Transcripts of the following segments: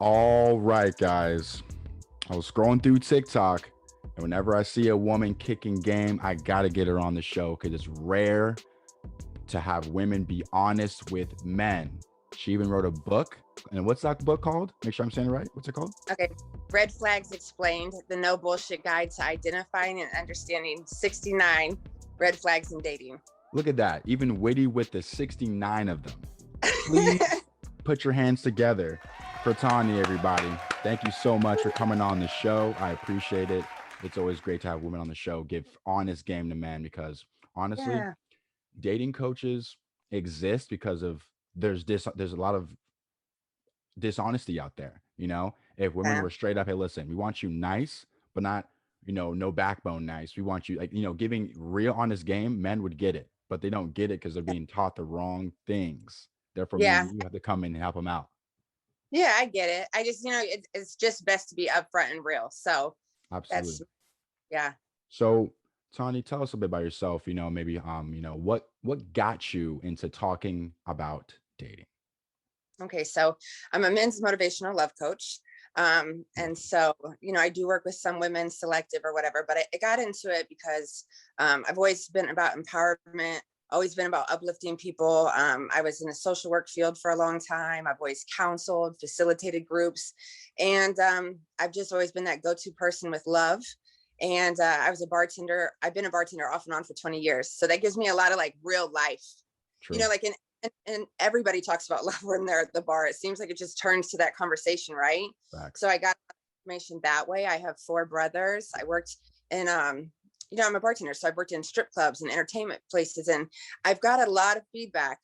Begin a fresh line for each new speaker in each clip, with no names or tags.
All right, guys. I was scrolling through TikTok, and whenever I see a woman kicking game, I gotta get her on the show because it's rare to have women be honest with men. She even wrote a book. And what's that book called? Make sure I'm saying it right. What's it called?
Okay. Red Flags Explained, the no bullshit guide to identifying and understanding 69 red flags in dating.
Look at that. Even witty with the 69 of them. Please put your hands together for Tawny, everybody. Thank you so much for coming on the show. I appreciate it. It's always great to have women on the show give honest game to men because honestly, dating coaches exist because of there's a lot of dishonesty out there. You know, if women were straight up, hey, listen, we want you nice, but not, no backbone nice. We want you giving real honest game, men would get it, but they don't get it because they're being taught the wrong things. Therefore, you have to come in and help them out.
Yeah, I get it. I just, it's just best to be upfront and real. So
absolutely.
Yeah.
So Tawny, tell us a bit about yourself, maybe, what got you into talking about dating?
Okay. So I'm a men's motivational love coach. And so, I do work with some women, selective or whatever, but I got into it because I've always been about empowerment, always been about uplifting people. I was in the social work field for a long time. I've always counseled, facilitated groups, and I've just always been that go-to person with love. And I was a bartender. I've been a bartender off and on for 20 years. So that gives me a lot of like real life,
True.
And everybody talks about love when they're at the bar. It seems like it just turns to that conversation, right?
Facts.
So I got information that way. I have 4 brothers. I worked in, I'm a bartender. So I've worked in strip clubs and entertainment places, and I've got a lot of feedback.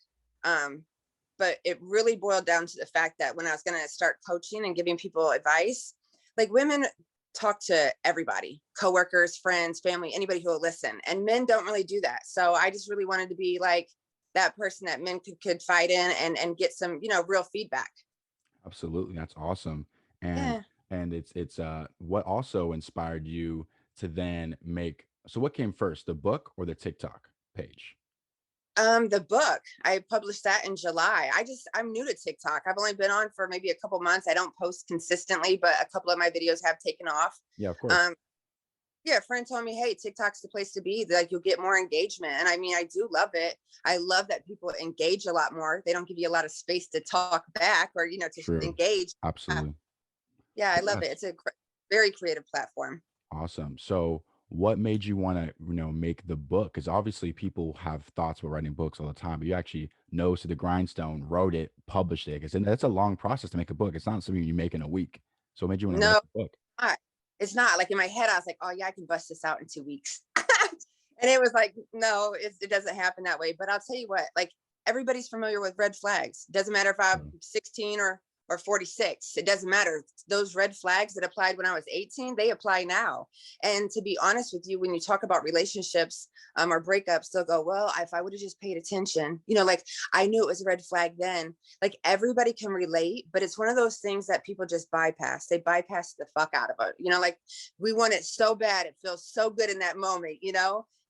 But it really boiled down to the fact that when I was going to start coaching and giving people advice, like women talk to everybody, coworkers, friends, family, anybody who will listen, and men don't really do that. So I just really wanted to be like that person that men could fight in and get some, real feedback.
Absolutely. That's awesome. And it's what also inspired you to then so what came first, the book or the TikTok page?
The book, I published that in July. I'm new to TikTok. I've only been on for maybe a couple months. I don't post consistently, but a couple of my videos have taken off.
Yeah, of course.
A friend told me, hey, TikTok's the place to be. Like, you'll get more engagement. And I mean, I do love it. I love that people engage a lot more. They don't give you a lot of space to talk back or, to
True.
engage.
Absolutely.
Yeah, I love it. It's a very creative platform.
Awesome. So what made you want to, make the book? Because obviously people have thoughts about writing books all the time, but you actually nose to the grindstone, wrote it, published it. Because that's a long process to make a book. It's not something you make in a week. So what made you want to write the book?
It's not. Like, in my head, I was like, oh yeah, I can bust this out in 2 weeks. And it was like, no, it doesn't happen that way. But I'll tell you what, like, everybody's familiar with red flags. It doesn't matter if I'm 16 or 46. It doesn't matter. Those red flags that applied when I was 18, they apply now. And to be honest with you, when you talk about relationships or breakups, they'll go, well, if I would have just paid attention, like, I knew it was a red flag then. Like, everybody can relate, but it's one of those things that people just bypass. They bypass the fuck out of it. Like, we want it so bad. It feels so good in that moment,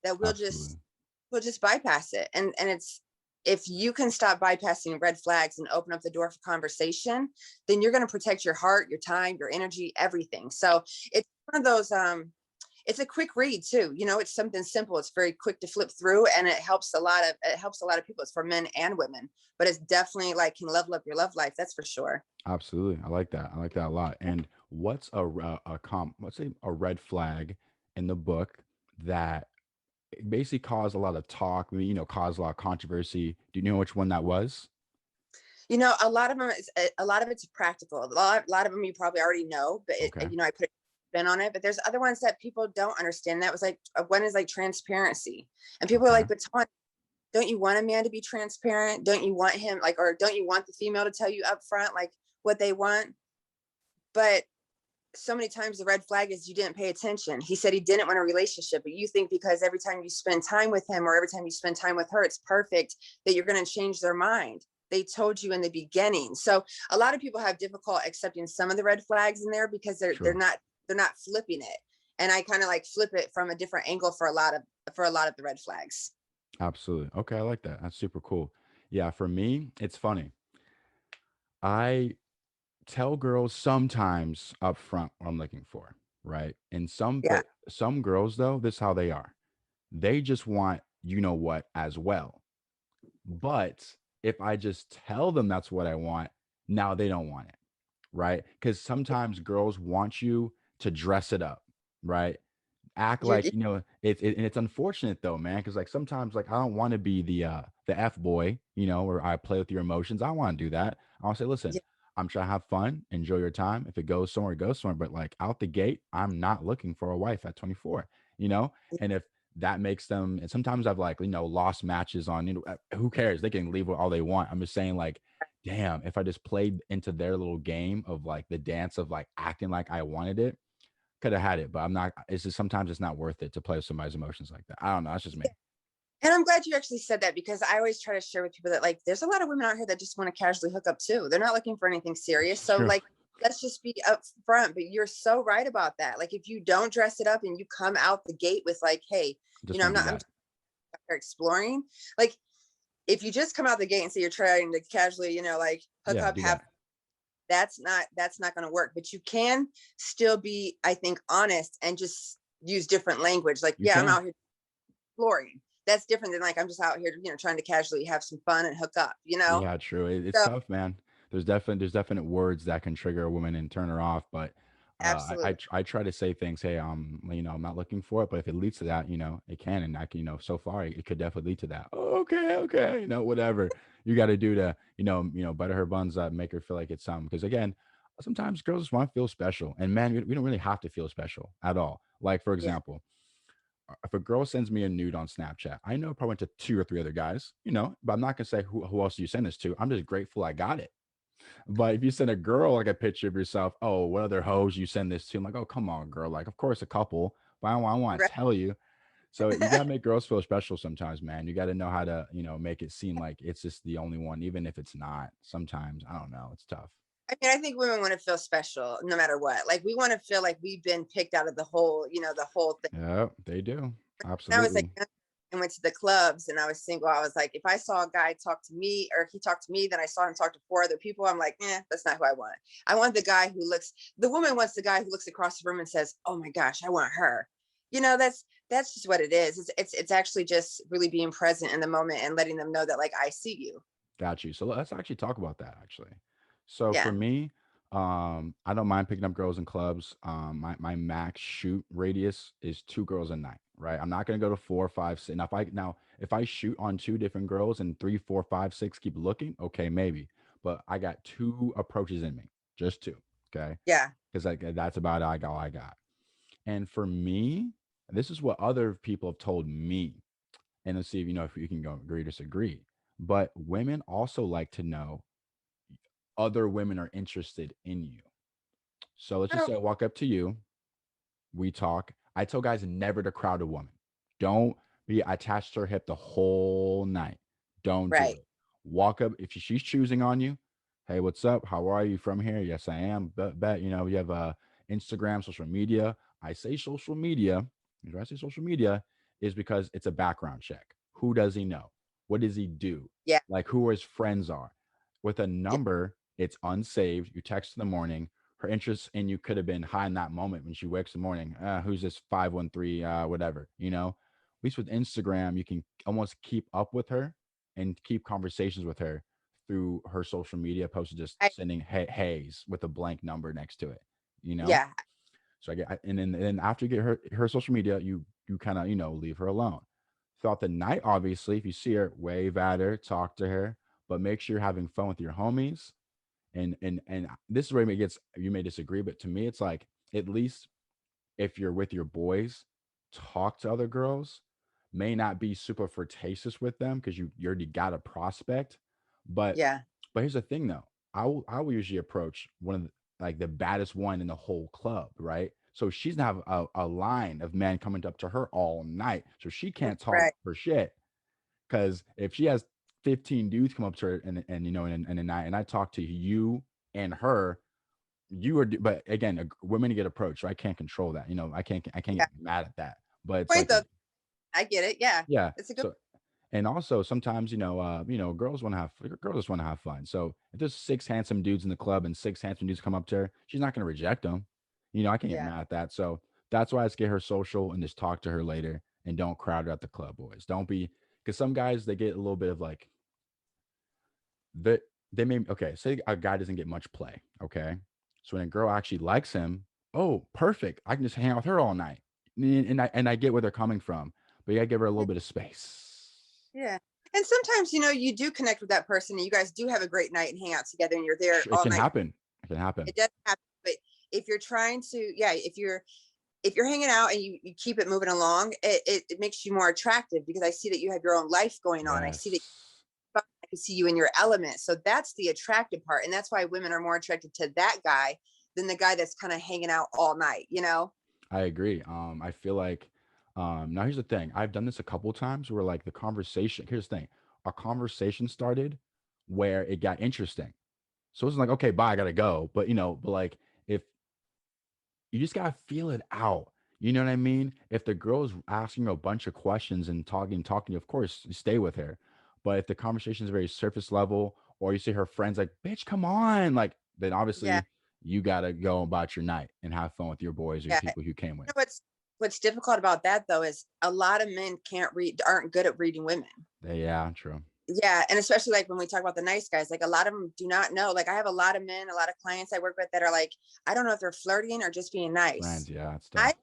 that we'll just bypass it. And it's, if you can stop bypassing red flags and open up the door for conversation, then you're going to protect your heart, your time, your energy, everything. So it's one of those, it's a quick read too. It's something simple. It's very quick to flip through, and it helps a lot of people. It's for men and women, but it's definitely like can level up your love life. That's for sure.
Absolutely. I like that. I like that a lot. And what's let's say a red flag in the book that basically caused a lot of talk, caused a lot of controversy? Do you know which one that was?
A lot of them, a lot of it's practical. A lot of them you probably already know, but I put a spin on it. But there's other ones that people don't understand. That was like, one is like transparency. And people are like, but Tawny, don't you want a man to be transparent? Don't you want him or don't you want the female to tell you up front, like what they want? But so many times the red flag is you didn't pay attention. He said he didn't want a relationship, but you think because every time you spend time with him or every time you spend time with her, it's perfect, that you're going to change their mind. They told you in the beginning. So a lot of people have difficult accepting some of the red flags in there because they're not flipping it. And I kind of like flip it from a different angle for a lot of the red flags.
Absolutely. Okay, I like that. That's super cool. Yeah, for me, it's funny. I tell girls sometimes up front what I'm looking for, right? And
Yeah.
some girls though, this is how they are. They just want you know what as well. But if I just tell them that's what I want, now they don't want it, right? Because sometimes girls want you to dress it up, right? Act
You,
like and it's unfortunate though, man, because like sometimes like I don't want to be the F boy, where I play with your emotions. I don't want to do that. I want to say, listen,
yeah,
I'm trying to have fun, enjoy your time. If it goes somewhere, it goes somewhere. But like out the gate, I'm not looking for a wife at 24, you know? And if that makes them, and sometimes I've like, lost matches on, who cares? They can leave with all they want. I'm just saying, like, damn, if I just played into their little game of like the dance of like acting like I wanted it, could have had it, but I'm not. It's just sometimes it's not worth it to play with somebody's emotions like that. I don't know. That's just me.
and I'm glad you actually said that, because I always try to share with people that like there's a lot of women out here that just want to casually hook up too. They're not looking for anything serious. So
True.
like let's just be upfront. But you're so right about that. Like if you don't dress it up and you come out the gate with like, hey,
Just want to be
I'm
that.
just exploring. Like if you just come out the gate and say you're trying to casually, like hook
Yeah,
up,
do
have,
that.
that's not going to work. But you can still be, I think, honest and just use different language. Like,
You
yeah, I'm
can.
out here exploring. That's different than like I'm just out here, trying to casually have some fun and hook up.
Yeah, true. It's
So
tough, man. There's definite words that can trigger a woman and turn her off, but
absolutely.
I try to say things. Hey, I'm not looking for it, but if it leads to that, it can, and I can, so far it could definitely lead to that. Okay, okay, whatever you got to do to, butter her buns up, make her feel like it's something. Because again, sometimes girls just want to feel special, and man, we don't really have to feel special at all. Like for
Yeah.
example, if a girl sends me a nude on Snapchat, I know I probably went to two or three other guys, but I'm not gonna say who else do you send this to. I'm just grateful I got it. But if you send a girl like a picture of yourself, oh, what other hoes you send this to? I'm like, oh, come on, girl. Like, of course, a couple, but I want
Right.
to tell you. So you gotta make girls feel special sometimes, man. You gotta know how to, make it seem like it's just the only one, even if it's not. Sometimes I don't know, it's tough.
I mean, I think women want to feel special no matter what. Like we want to feel like we've been picked out of the whole thing.
Yeah, they do.
And I was like,
Absolutely.
and went to the clubs and I was single. I was like, if I saw a guy talk to me or he talked to me, then I saw him talk to four other people. I'm like, that's not who I want. I want the guy who looks, the woman wants the guy who looks across the room and says, oh my gosh, I want her. That's just what it is. It's actually just really being present in the moment and letting them know that like I see you.
Got you. So let's actually talk about that actually. So for
Yeah.
me, I don't mind picking up girls in clubs. My max shoot radius is two girls a night, right? I'm not gonna go to four, five, six. If I shoot on two different girls and three, four, five, six keep looking, okay, maybe. But I got two approaches in me, just two. Okay.
Yeah.
Because like that's about all I got. And for me, this is what other people have told me, and let's see if if you can go agree or disagree. But women also like to know other women are interested in you. So let's
I
just
don't,
say I walk up to you, we talk. I tell guys never to crowd a woman. Don't be attached to her hip the whole night. Don't do
right.
it. Walk up if she's choosing on you. Hey, what's up? How are you from here? Yes, I am. Bet you have Instagram, social media. I say social media. The I say social media is because it's a background check. Who does he know? What does he do?
Yeah.
Like who his friends are. With a
Yeah.
number, it's unsaved. You text in the morning, her interest in you could have been high in that moment when she wakes in the morning. Who's this 513, whatever, At least with Instagram, you can almost keep up with her and keep conversations with her through her social media posts, just
I,
sending hays with a blank number next to it, you know?
yeah.
So and then after you get her social media, you kind of, leave her alone. Throughout the night, obviously, if you see her, wave at her, talk to her, but make sure you're having fun with your homies, and this is where it gets, you may disagree, but to me it's like, at least if you're with your boys, talk to other girls, may not be super flirtatious with them because you already got a prospect, but
Yeah.
here's the thing though, I will usually approach one of like the baddest one in the whole club, right? So she's gonna have a line of men coming up to her all night, so she can't talk
Right.
for shit. Because if she has 15 dudes come up to her and in a night, and I talk to you and her, but again, women get approached, so I can't control that. I can't get
Yeah.
mad at that. But it's
Point
like,
though. I get it. Yeah.
yeah.
It's a good.
So And also sometimes, girls want to have girls just want to have fun. So if there's six handsome dudes in the club and six handsome dudes come up to her, she's not going to reject them. I can't get
Yeah.
mad at that. So that's why I just get her social and just talk to her later and don't crowd her at the club, boys. Don't be, because some guys they get a little bit of like they may, okay, say a guy doesn't get much play. Okay. So when a girl actually likes him, oh, perfect. I can just hang out with her all night. And I get where they're coming from, but you gotta give her a little bit of space.
Yeah. And sometimes, you do connect with that person and you guys do have a great night and hang out together and you're there
It
all
can
night.
happen. It can happen.
It does happen. But if you're trying to, yeah, if you're hanging out and you keep it moving along, it makes you more attractive because I see that you have your own life going on. I see that
Yes.
I can see you in your element. So that's the attractive part. And that's why women are more attracted to that guy than the guy that's kind of hanging out all night.
I agree. I feel like now here's the thing. I've done this a couple times where like the conversation, here's the thing. Our conversation started where it got interesting. So it's like, okay, bye, I gotta go. But like if you just gotta feel it out. You know what I mean? If the girl's asking you a bunch of questions and talking, of course, you stay with her. But if the conversation is very surface level, or you see her friends like, bitch, come on, like, then
Yeah.
obviously you gotta go about your night and have fun with your boys or your
Yeah.
people you came with.
What's difficult about that though is a lot of men aren't good at reading women.
Yeah, true.
Yeah, and especially like when we talk about the nice guys, like a lot of them do not know. Like I have a lot of men, a lot of clients I work with that are like, I don't know if they're flirting or just being nice.
Friends, yeah, it's
I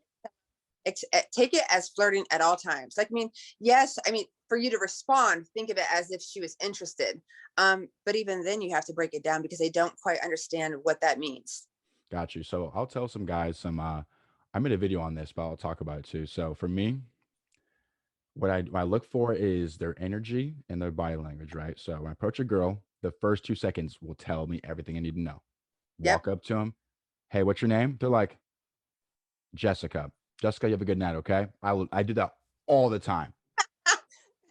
tough.
take it as flirting at all times. Like, I mean, yes, I mean, for you to respond, think of it as if she was interested. But even then, you have to break it down because they don't quite understand what that means.
Got you. So I'll tell some guys I made a video on this, but I'll talk about it too. So for me, what I look for is their energy and their body language, right? So when I approach a girl, the first 2 seconds will tell me everything I need to know.
Yep.
Walk up to them, hey, what's your name? They're like, Jessica. Jessica, you have a good night, okay? I do that all the time.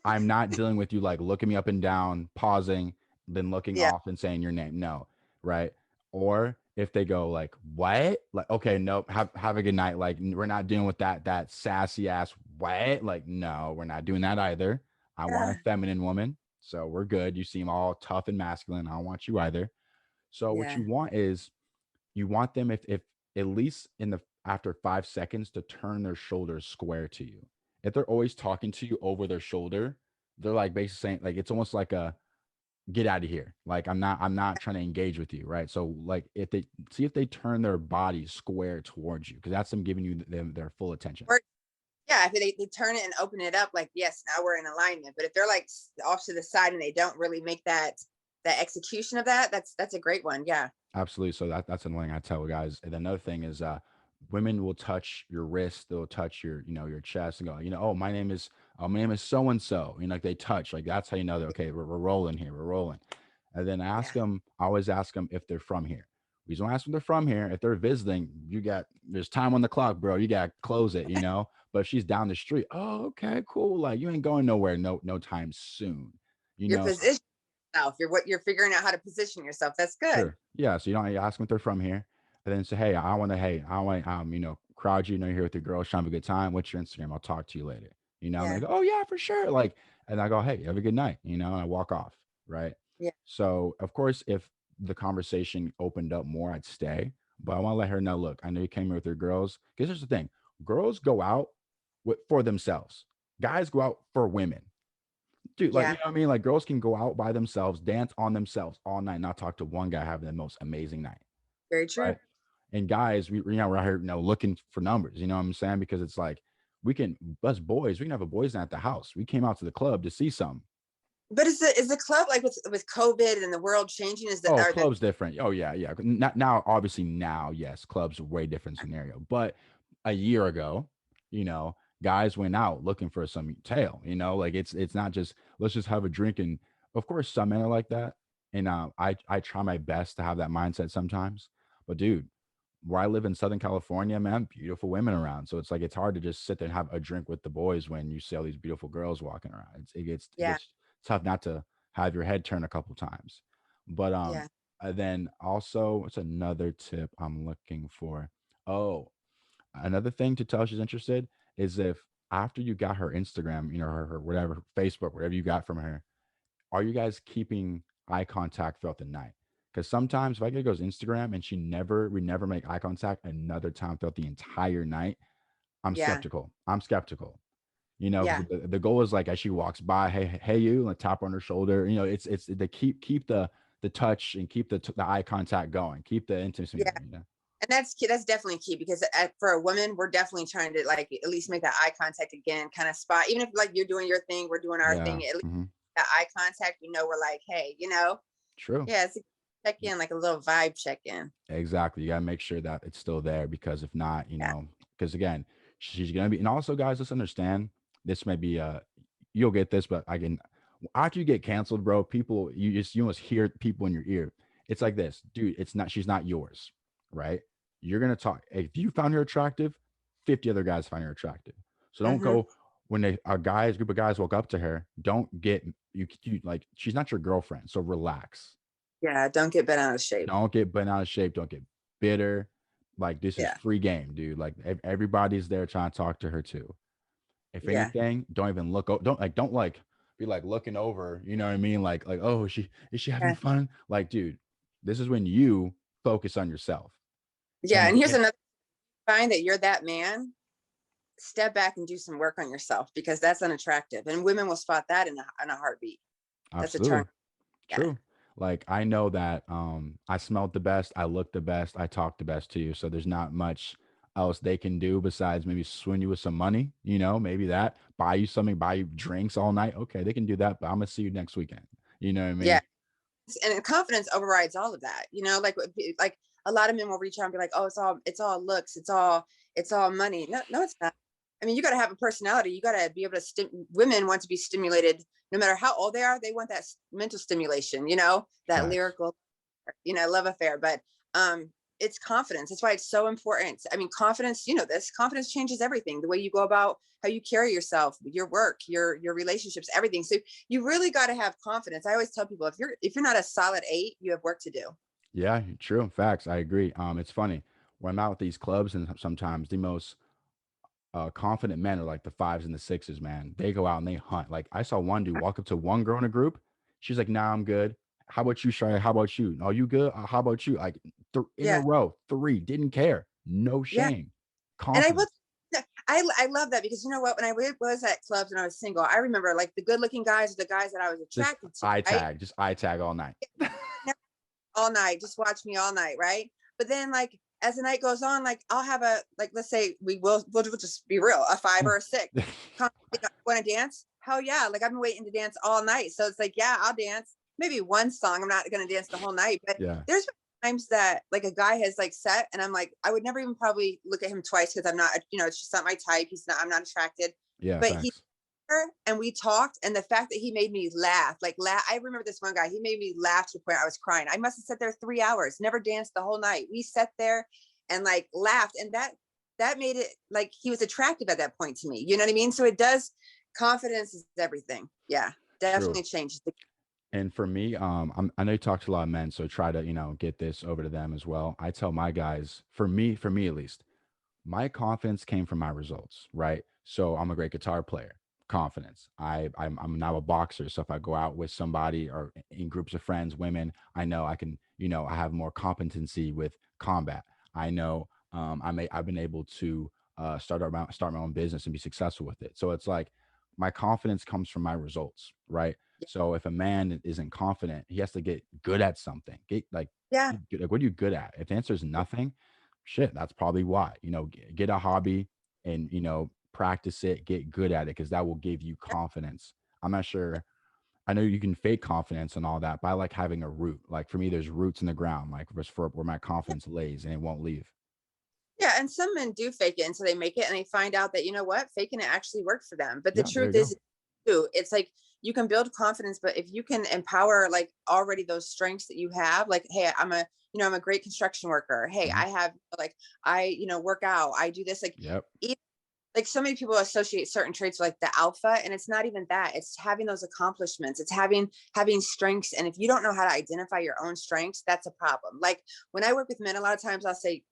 I'm not dealing with you like looking me up and down, pausing, then looking
Yeah.
off and saying your name. No, right? Or if they go like, what? Like, okay, nope, have a good night. Like, we're not dealing with that sassy ass what? Like, no, we're not doing that either. I want a
Yeah.
feminine woman. So we're good. You seem all tough and masculine. I don't want you either. So what
Yeah.
you want is you want them if at least in the after 5 seconds to turn their shoulders square to you. If they're always talking to you over their shoulder, they're like basically saying like it's almost like a get out of here. Like I'm not trying to engage with you, right? So like if they turn their body square towards you, because that's them giving you them their full attention.
Or yeah, if they turn it and open it up, like yes, now we're in alignment. But if they're like off to the side and they don't really make that execution of that, that's a great one. Yeah.
Absolutely. So that's another thing I tell guys. And another thing is women will touch your wrist, they'll touch your chest and go, oh, my name is so and so. Like they touch, like that's how you know that okay, we're rolling here, we're rolling. And then
Yeah.
I always ask them if they're from here. We don't ask them if they're from here. If they're visiting, there's time on the clock, bro. You got to close it. But if she's down the street, oh, okay, cool. Like you ain't going nowhere, no time soon.
Your
So
position yourself. You're figuring out how to position yourself. That's good.
sure. Yeah. So you ask them if they're from here, and then say, hey, I want to, crowd you. You're here with your girls, trying to have a good time. What's your Instagram? I'll talk to you later. And they
Yeah.
go, oh yeah, for sure. Like, and I go, hey, have a good night. And I walk off. Right.
Yeah.
So of course, if the conversation opened up more, I'd stay. But I want to let her know, look, I know you came here with your girls. Because here's the thing: girls go out for themselves. Guys go out for women. Dude, like, you
Yeah.
know what I mean? Like, girls can go out by themselves, dance on themselves all night, not talk to one guy having the most amazing night,
Very true.
right? And guys, we're out here, looking for numbers. You know what I'm saying? Because it's like us boys, we can have a boys' night at the house. We came out to the club to see some.
But is the club like with COVID and the world changing? Is that
Oh,
are the
club's different. Oh yeah, yeah. Not now, obviously now, yes, club's a way different scenario. But a year ago, you know, guys went out looking for some tail. Like it's not just let's just have a drink. And of course, some men are like that. And I try my best to have that mindset sometimes. But dude, where I live in Southern California, man, beautiful women around. So it's like it's hard to just sit there and have a drink with the boys when you see all these beautiful girls walking around. It
yeah,
gets tough not to have your head turn a couple times. But
yeah,
then also, what's another tip I'm looking for? Oh, another thing to tell she's interested is if after you got her Instagram, you know, her whatever, Facebook, whatever you got from her, are you guys keeping eye contact throughout the night? Because sometimes if I get goes Instagram and we never make eye contact another time throughout the entire night, I'm
Yeah.
skeptical. I'm skeptical. You know, because
Yeah.
the goal is like as she walks by, hey, you, like tap on her shoulder. You know, it's the keep the touch and keep the eye contact going, keep the intimacy
Yeah.
going. You know,
And that's key. That's definitely key because for a woman, we're definitely trying to like at least make that eye contact again, kind of spot. Even if like you're doing your thing, we're doing our
yeah,
thing. At least
hmm,
that eye contact, we know we're like, hey,
true.
yeah, it's a check in, like a little vibe check in.
Exactly. You gotta make sure that it's still there because if not,
Yeah.
because again, she's gonna be. And also, guys, let's understand this may be you'll get this, but I can after you get canceled, bro. People, you almost hear people in your ear. It's like this, dude. It's not. She's not yours, right? You're gonna talk. If you found her attractive, 50 other guys find her attractive. So don't
Hmm.
go when a group of guys walk up to her. Don't get you like she's not your girlfriend. So relax.
Yeah. Don't get bent out of shape.
Don't get bent out of shape. Don't get bitter. Like this is
Yeah.
free game, dude. Like everybody's there trying to talk to her too. If
Yeah.
anything, don't even look. Don't like be like looking over. You know what I mean? Like oh, is she having
Yeah.
fun? Like, dude, this is when you focus on yourself.
Yeah. And here's another sign that you're that man. Step back and do some work on yourself because that's unattractive. And women will spot that in a heartbeat. That's a turn.
Absolutely
Yeah.
true. Like I know that I smelled the best, I looked the best, I talked the best to you. So there's not much else they can do besides maybe swing you with some money, maybe that, buy you something, buy you drinks all night. Okay, they can do that, but I'm gonna see you next weekend. You know what I
Yeah.
mean?
And confidence overrides all of that. Like a lot of men will reach out and be like, oh, it's all looks, it's all money. No, no, it's not. I mean, you got to have a personality. You got to be able to women want to be stimulated no matter how old they are. They want that mental stimulation, that
Facts.
lyrical, love affair. But it's confidence. That's why it's so important. I mean, confidence, this confidence changes everything. The way you go about how you carry yourself, your work, your relationships, everything. So you really got to have confidence. I always tell people if you're not a solid 8, you have work to do.
Yeah, true. Facts. I agree. It's funny when I'm out with these clubs and sometimes the most confident men are like the fives and the sixes, man. They go out and they hunt. Like I saw one dude walk up to one girl in a group. She's like, "Nah, I'm good. How about you, Shy? How about you? Are you good? How about you?" Like in a
Yeah.
row, three, didn't care, no
Yeah.
shame,
And I will
confidence.
I love that because you know what? When I was at clubs when I was single, I remember like the good looking guys are the guys that I was
Just
attracted to, right?
just eye tag all night.
All night, just watch me all night, right? But then like as the night goes on, like I'll have like let's say we'll just be real, a 5 or a 6. Want to dance? Hell yeah. Like I've been waiting to dance all night. So it's like, yeah, I'll dance. Maybe one song. I'm not gonna dance the whole night. But
Yeah,
there's been times that like a guy has like set and I'm like, I would never even probably look at him twice because I'm not, it's just not my type. I'm not attracted.
yeah,
But he
facts.
and we talked, and the fact that he made me laugh, like laugh. I remember this one guy. He made me laugh to the point I was crying. I must have sat there 3 hours, never danced the whole night. We sat there and like laughed, and that made it like he was attractive at that point to me. You know what I mean? So it does. Confidence is everything. Yeah,
True.
definitely changes.
And for me, I know you talk to a lot of men, so try to get this over to them as well. I tell my guys, for me at least, my confidence came from my results, right? So I'm a great guitar player. Confidence. I'm now a boxer. So if I go out with somebody or in groups of friends, women, I know I can, I have more competency with combat. I know I've been able to start my own business and be successful with it. So it's like my confidence comes from my results, right? So if a man isn't confident, he has to get good at something. Get
Yeah,
like what are you good at? If the answer is nothing, shit, that's probably why. Get a hobby and practice it, get good at it because that will give you confidence. I'm not sure. I know you can fake confidence and all that, but I like having a root. Like for me, there's roots in the ground, like just for where my confidence lays and it won't leave.
yeah. And some men do fake it until they make it, and they find out that faking it actually worked for them. But the
Yeah, there
truth
you go.
is, too, it's like you can build confidence, but if you can empower like already those strengths that you have, like, hey, I'm a great construction worker. Hey,
Mhm.
I have like work out, I do this, like
Yep.
even, like so many people associate certain traits with like the alpha, and it's not even that. It's having those accomplishments. It's having strengths, and if you don't know how to identify your own strengths, that's a problem. Like when I work with men, a lot of times I'll say,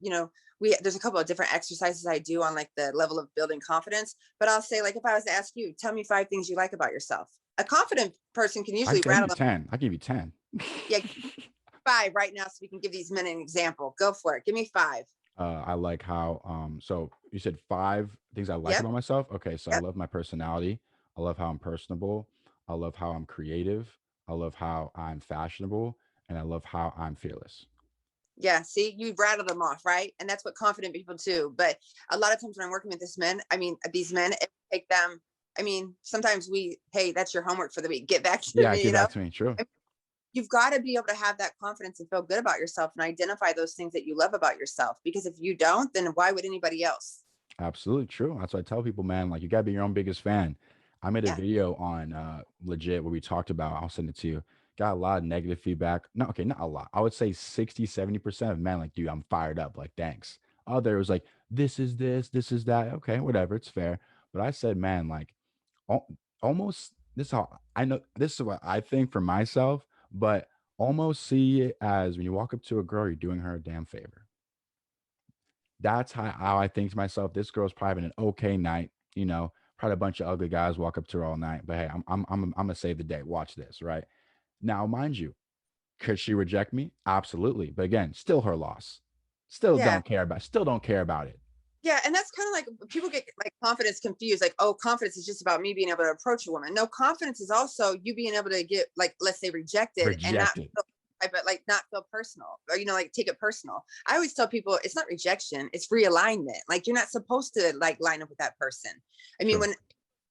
there's a couple of different exercises I do on like the level of building confidence. But I'll say, like, if I was to ask you, tell me 5 things you like about yourself. A confident person can
I
usually
give you
rattle them.
10. I give you 10.
Yeah, 5 right now, so we can give these men an example. Go for it. Give me 5.
I like how so you said 5 things I like
Yep.
about myself. Okay, so I
Yep.
love my personality. I love how I'm personable. I love how I'm creative. I love how I'm fashionable, and I love how I'm fearless.
Yeah, see, you rattled them off, right? And that's what confident people do. But a lot of times when I'm working with these men, it take them. I mean, sometimes hey, that's your homework for the week. Get back to
Yeah,
me.
get back to me. True.
You've got to be able to have that confidence and feel good about yourself and identify those things that you love about yourself. Because if you don't, then why would anybody else?
Absolutely true. That's what I tell people, man. Like you gotta be your own biggest fan. I made a
Yeah.
video on legit where we talked about, I'll send it to you. Got a lot of negative feedback. No, okay, not a lot. I would say 60, 70% of men like, dude, I'm fired up. Like, thanks. Other was like, this is this, this is that. Okay, whatever, it's fair. But I said, man, like almost this is how I know this is what I think for myself, but almost see it as when you walk up to a girl, you're doing her a damn favor. That's how I think to myself, this girl's probably having an okay night, probably a bunch of ugly guys walk up to her all night, but hey, I'm gonna save the day. Watch this, right? Now, mind you, could she reject me? Absolutely. But again, still her loss.
Yeah.
Still don't care about it.
Yeah. And that's kind of like people get like confidence confused. Like, oh, confidence is just about me being able to approach a woman. No, confidence is also you being able to get, like, let's say rejected and not
Rejected.
feel, but like not feel personal or, like take it personal. I always tell people it's not rejection, it's realignment. Like you're not supposed to like line up with that person. I mean,
True.
when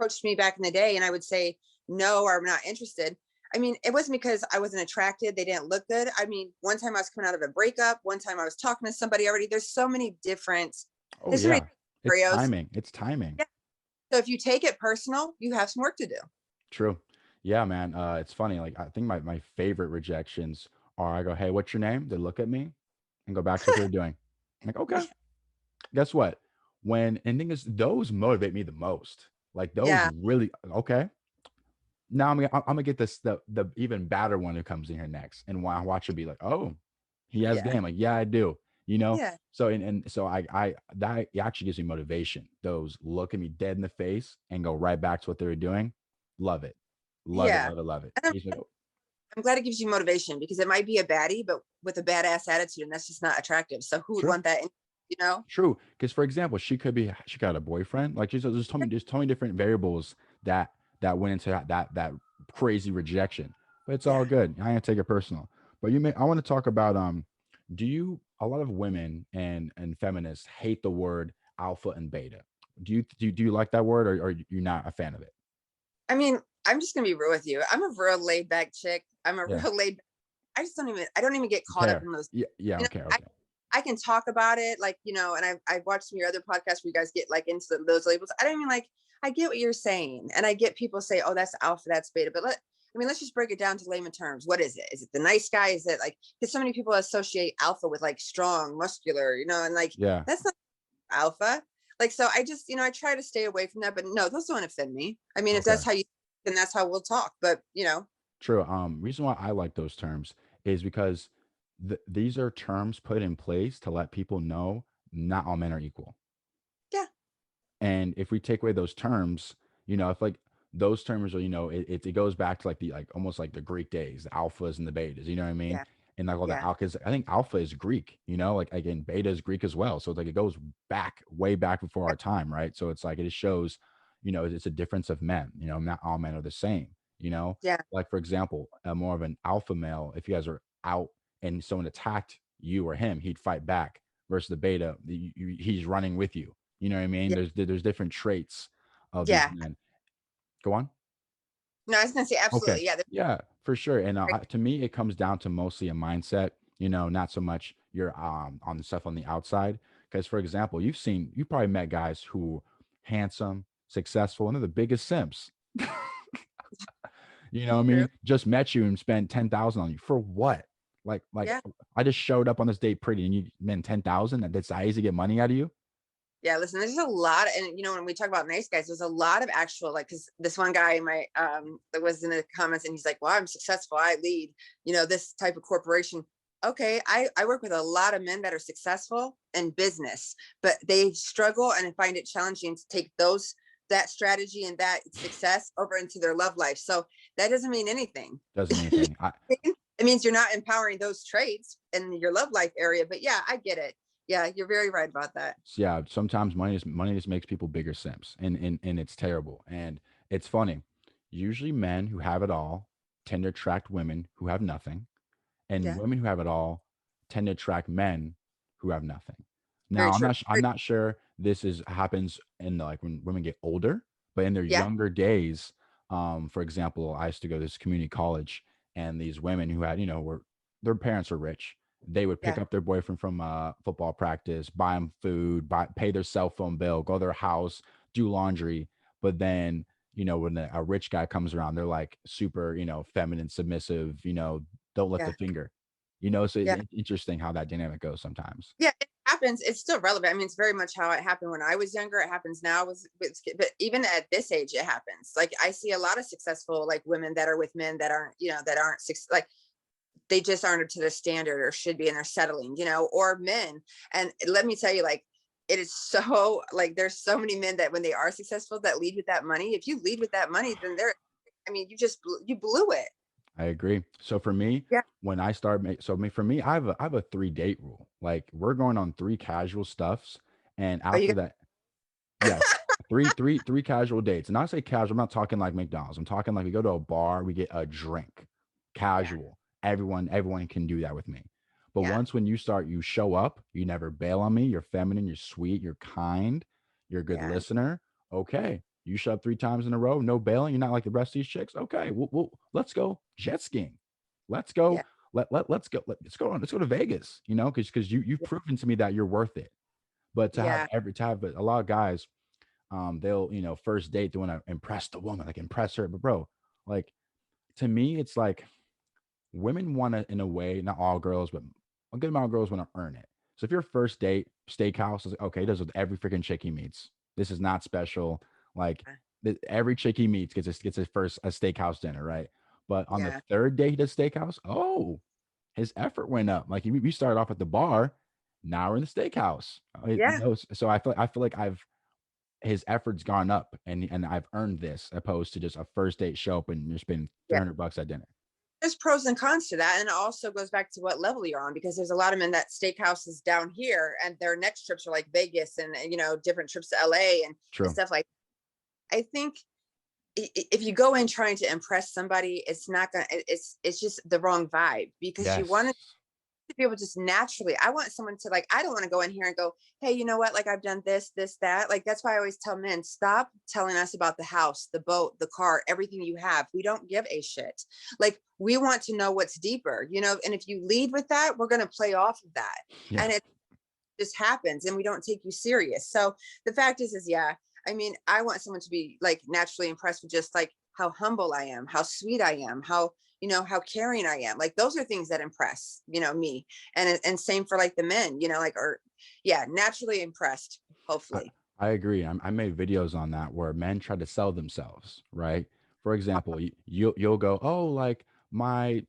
approached me back in the day and I would say no or I'm not interested. I mean, it wasn't because I wasn't attracted. They didn't look good. I mean, one time I was coming out of a breakup. One time I was talking to somebody already. There's so many different,
Oh
there's so many
yeah. It's
scenarios.
timing. It's timing.
Yeah. So if you take it personal, you have some work to do.
True. Yeah, man. It's funny. Like I think my favorite rejections are I go, hey, what's your name? They look at me and go back to what they're doing. I'm like, okay. Guess what? And thing is, those motivate me the most. Like those
Yeah.
really okay. Now I'm gonna get the even badder one who comes in here next, and watch her be like, oh, he has
Yeah.
game. Like, yeah, I do. You know.
Yeah.
So and so I that actually gives me motivation. Those look at me dead in the face and go right back to what they were doing. Love it, love it,
Yeah.
love it, love it.
And
He's like, oh,
I'm glad it gives you motivation because it might be a baddie, but with a badass attitude, and that's just not attractive. So who would
true.
want that? You know?
True, because for example, she got a boyfriend. Like just tell me different variables that went into that crazy rejection. But it's all
Yeah.
good. I ain't gonna take it personal. But I want to talk about do you a lot of women and feminists hate the word alpha and beta. Do you like that word or you're not a fan of it?
I mean, I'm just gonna be real with you. I'm a real laid back chick. I'm a
Yeah.
real laid. I don't even get caught up
Care.
in those.
Yeah, yeah,
You know,
okay, okay.
I can talk about it, like, and I've watched some of your other podcasts where you guys get like into those labels. I don't mean like, I get what you're saying. And I get people say, oh, that's alpha, that's beta. But let's just break it down to layman terms. What is it? Is it the nice guy? Is it like, because so many people associate alpha with like strong, muscular, and like,
Yeah,
that's not alpha. Like, so I just, I try to stay away from that, but no, those don't offend me. I mean, if
okay.
that's how you, then that's how we'll talk. But,
True. Reason why I like those terms is because these are terms put in place to let people know not all men are equal.
yeah,
And if we take away those terms, if like those terms are, it goes back to like almost like the Greek days, the alphas and the betas, you know what I mean?
yeah,
And like all the
yeah,
alphas, I think alpha is Greek, like again, beta is Greek as well. So it's like it goes back way back before our time, right? So it's like it just shows, it's a difference of men, not all men are the same,
yeah,
like for example, more of an alpha male, if you guys are out and someone attacked you or him, he'd fight back versus the beta, he's running with you. You know what I mean?
yeah,
There's different traits of these
yeah.
men. Go on.
No, I was gonna say
Okay.
absolutely. Yeah.
Yeah, for sure. And
Right.
to me, it comes down to mostly a mindset. Not so much your on the stuff on the outside. Because for example, you probably met guys who handsome, successful, and they're the biggest simps. You know what I
True.
mean? Just met you and spent 10,000 on you for what? Like
Yeah.
I just showed up on this date pretty and you meant 10,000. That's how easy to get money out of you.
Yeah, listen, there's a lot, and when we talk about nice guys, there's a lot of actual, like, because this one guy in my that was in the comments, and he's like, "Well, I'm successful, I lead, this type of corporation." okay, I work with a lot of men that are successful in business, but they struggle and find it challenging to take that strategy and that success over into their love life. So that doesn't mean anything.
Doesn't mean anything.
It means you're not empowering those traits in your love life area. But yeah, I get it. Yeah, you're very right about that.
Yeah, sometimes money just makes people bigger simps, and it's terrible. And it's funny. Usually, men who have it all tend to attract women who have nothing, and
Yeah,
women who have it all tend to attract men who have nothing.
very
Now,
true.
I'm not sure this is happens in like when women get older, but in their
Yeah,
younger days, for example, I used to go to this community college, and these women who had, were their parents were rich. They would pick
yeah,
up their boyfriend from football practice, buy them food, pay their cell phone bill, go to their house, do laundry. But then, when a rich guy comes around, they're like super, feminine, submissive, don't lift a
yeah.
finger, so
Yeah.
it's interesting how that dynamic goes sometimes.
Yeah, it happens. It's still relevant. I mean, it's very much how it happened when I was younger. It happens now but even at this age, it happens. Like I see a lot of successful like women that are with men that aren't, like they just aren't up to the standard or should be, and they're settling, or men. And let me tell you, like, it is so like there's so many men that when they are successful that lead with that money. If you lead with that money, then I mean, you blew it.
I agree. So for me,
Yeah.
when I start for me, I have a 3 date rule. Like we're going on 3 casual stuffs, and
Oh, you
after that, yes, three casual dates. And I say casual, I'm not talking like McDonald's. I'm talking like we go to a bar, we get a drink.
yeah,
Casual. Everyone can do that with me. But
yeah,
once when you show up, you never bail on me, you're feminine, you're sweet, you're kind, you're a good
yeah,
listener. Okay. You show up 3 times in a row, no bailing. You're not like the rest of these chicks. Okay, let's go jet skiing. Let's
yeah,
go. Let's go to Vegas. Because you've proven to me that you're worth it. But
yeah,
to have a lot of guys, they'll first date they want to impress the woman, like impress her. But bro, like to me, it's like women want to, in a way, not all girls, but a good amount of girls want to earn it. So if your first date steakhouse is like, okay, he does with every freaking chick he meets. This is not special. Like every chick he meets gets his first a steakhouse dinner, right? But on the
yeah,
third day he does steakhouse, oh, his effort went up. Like we started off at the bar, now we're in the steakhouse.
yeah.
So I feel like I've his effort's gone up, and I've earned this, opposed to just a first date show up and you're spending
Yeah.
$300 at dinner.
There's pros and cons to that. And it also goes back to what level you're on, because there's a lot of men that steakhouses down here and their next trips are like Vegas and, different trips to LA and
True.
stuff like I think if you go in trying to impress somebody, it's not gonna it's just the wrong vibe, because you want
Yes.
to be able to just naturally. I want someone to like, I don't want to go in here and go, hey, you know what? Like I've done this, that. Like that's why I always tell men, stop telling us about the house, the boat, the car, everything you have. We don't give a shit. Like we want to know what's deeper, and if you lead with that, we're gonna play off of that.
Yeah.
And it just happens and we don't take you serious. So the fact is yeah, I mean, I want someone to be like naturally impressed with just like how humble I am, how sweet I am, how caring I am. Like those are things that impress, me. And same for like the men, like, or yeah, naturally impressed,
I,
hopefully.
I agree. I made videos on that where men try to sell themselves, right? For example, you'll go, oh, like I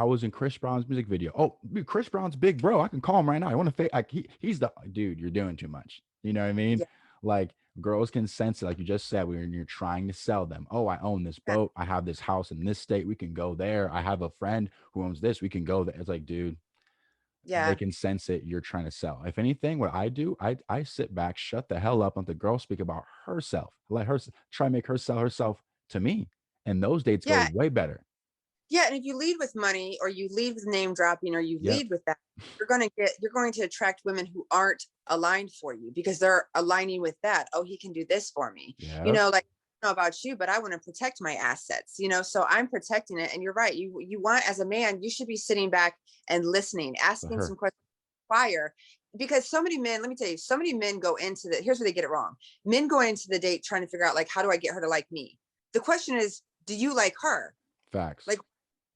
was in Chris Brown's music video. Oh, dude, Chris Brown's big bro. I can call him right now. I want to like he's the dude. You're doing too much. You know what I mean?
Yeah,
Like girls can sense it, like you just said. When you're trying to sell them, oh, I own this boat. I have this house in this state. We can go there. I have a friend who owns this. We can go there. It's like, dude, they
yeah,
can sense it. You're trying to sell. If anything, what I do, I sit back, shut the hell up, let the girl speak about herself. Let her try to make her sell herself to me. And those dates go
yeah.
way better.
Yeah, and if you lead with money or you lead with name dropping or you
Yep.
lead with that, you're going to attract women who aren't aligned for you, because they're aligning with that. Oh, he can do this for me.
Yep.
Like I don't know about you, but I want to protect my assets, so I'm protecting it. And you're right. You want, as a man, you should be sitting back and listening,
For
asking some
her.
questions prior. Because so many men, let me tell you, so many men go into here's where they get it wrong. Men go into the date trying to figure out like, how do I get her to like me? The question is, do you like her?
Facts.
Like,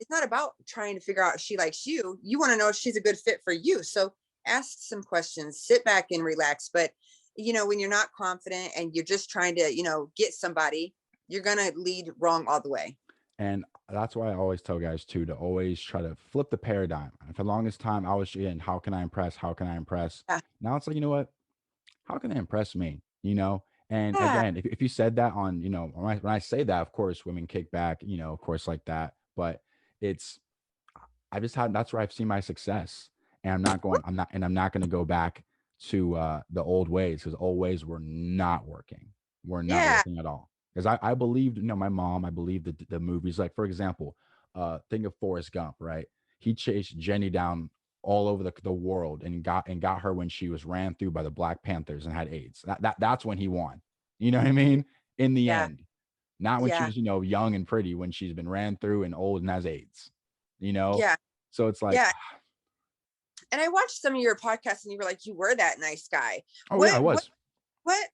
it's not about trying to figure out if she likes you. You want to know if she's a good fit for you. So ask some questions, sit back and relax. But, when you're not confident and you're just trying to, get somebody, you're going to lead wrong all the way.
And that's why I always tell guys too to always try to flip the paradigm. And for the longest time, I was in how can I impress? How can I impress?
Yeah.
Now it's like, you know what? How can they impress me? You know? And
Yeah.
again, if you said that on, you know, when I say that, of course, women kick back, you know, of course, like that. But it's, I just had, that's where I've seen my success. And I'm not going to go back to the old ways because old ways were not working. Were not
Yeah.
working at all. Because I believed, you know, my mom, I believed the movies. Like, for example, think of Forrest Gump, right? He chased Jenny down all over the world and got her when she was ran through by the Black Panthers and had AIDS. That's when he won. You know what I mean? In the
Yeah.
end, not when she
Yeah.
was, you know, young and pretty, when she's been ran through and old and has AIDS. You know,
Yeah.
so it's like,
Yeah. And I watched some of your podcasts and you were like, you were that nice guy.
oh yeah, I
What
was.
what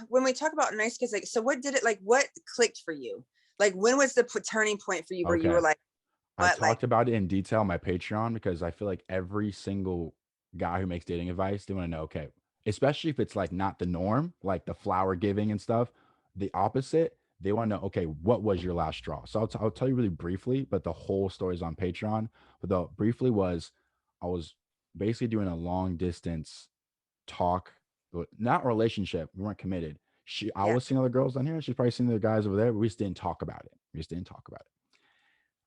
when we talk about nice guys, like, so what did it, like, what clicked for you? Like, when was the turning point for you where you
Okay.
were like,
I
what, like,
talked about it in detail on my Patreon because I feel like every single guy who makes dating advice, they want to know, okay, especially if it's like not the norm, like the flower giving and stuff, the opposite, they want to know, okay, what was your last straw? So I'll tell you really briefly, but the whole story is on Patreon. But the briefly was, I was basically doing a long distance talk, but not relationship. We weren't committed. I
yeah,
was seeing other girls down here. She's probably seeing the guys over there, but we just didn't talk about it. We just didn't talk about it.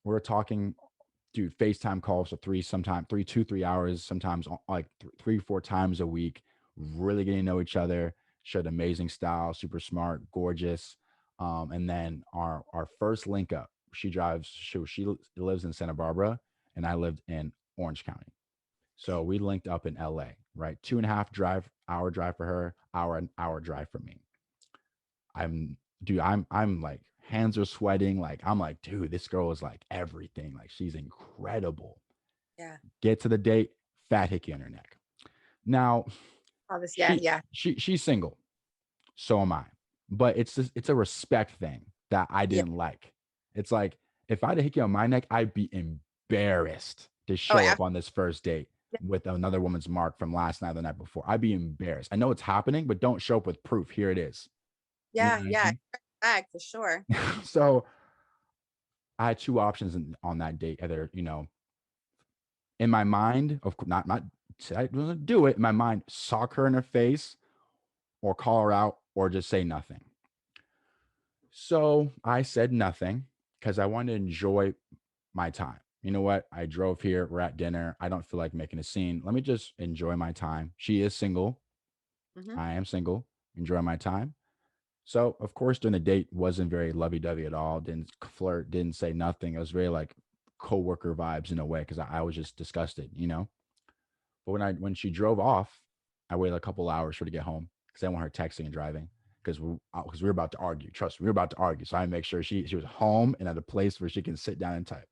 We were talking, dude, FaceTime calls for 3 hours, sometimes like 3, 4 times a week, really getting to know each other, showed amazing style, super smart, gorgeous. And then our first link up, she lives in Santa Barbara and I lived in Orange County. So
okay,
we linked up in LA, right? 2.5 hour drive for her, an hour drive for me. I'm dude, I'm like hands are sweating. Like I'm like, dude, this girl is like everything. Like she's incredible.
yeah,
Get to the date, fat hickey on her neck. Now,
all this, yeah,
she
yeah,
she's single. So am I. But it's a respect thing that I
yeah.
didn't like. It's like if I had a hickey on my neck, I'd be embarrassed to
Oh,
show up on this first date
yeah,
with another woman's mark from last night or the night before. I'd be embarrassed. I know it's happening, but don't show up with proof. Here it is. You know
yeah,
what
yeah,
I
bag for sure.
mean? So I had two options on that date. Either, you know, in my mind, of course, not say I didn't do it. In my mind, sock her in her face or call her out or just say nothing. So I said nothing because I wanted to enjoy my time. You know what? I drove here. We're at dinner. I don't feel like making a scene. Let me just enjoy my time. She is single.
Hmm.
I am single. Enjoy my time. So, of course, during the date, wasn't very lovey-dovey at all. Didn't flirt, didn't say nothing. It was very like coworker vibes in a way because I was just disgusted, you know. But when she drove off, I waited a couple hours for her to get home because I didn't want her texting and driving because we were about to argue. Trust me, we were about to argue. So I make sure she was home and at a place where she can sit down and type.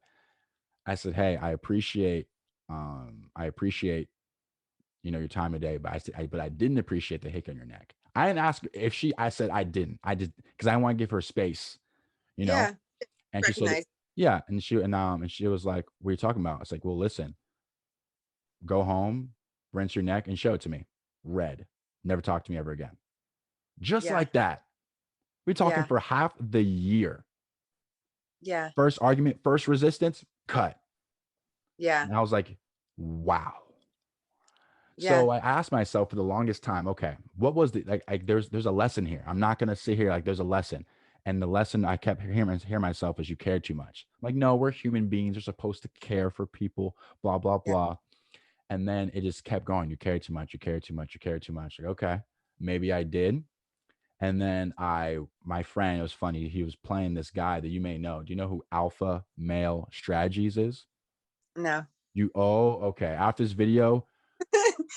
I said, "Hey, I appreciate your time of day, but I didn't appreciate the hick on your neck. I didn't ask if she. I said I didn't. I did because I want to give her space, you know.
Yeah,
And she said,
recognize.
yeah, and she was like, "What are you talking about?" I was like, "Well, listen, go home, rinse your neck, and show it to me. Red. Never talk to me ever again." Just
Yeah,
like that. We're talking
yeah,
for half the year.
yeah,
First argument, first resistance, cut.
yeah,
And I was like, wow.
yeah,
So I asked myself for the longest time, okay, what was the like there's a lesson here. I'm not gonna sit here like there's a lesson. And the lesson I kept hearing myself is you care too much. I'm like, no, we're human beings. We're supposed to care for people, blah, blah,
yeah,
blah. And then it just kept going. You care too much, you care too much, you care too much. Like, okay, maybe I did. And then my friend, it was funny, he was playing this guy that you may know. Do you know who Alpha Male Strategies is?
no.
Okay. After this video,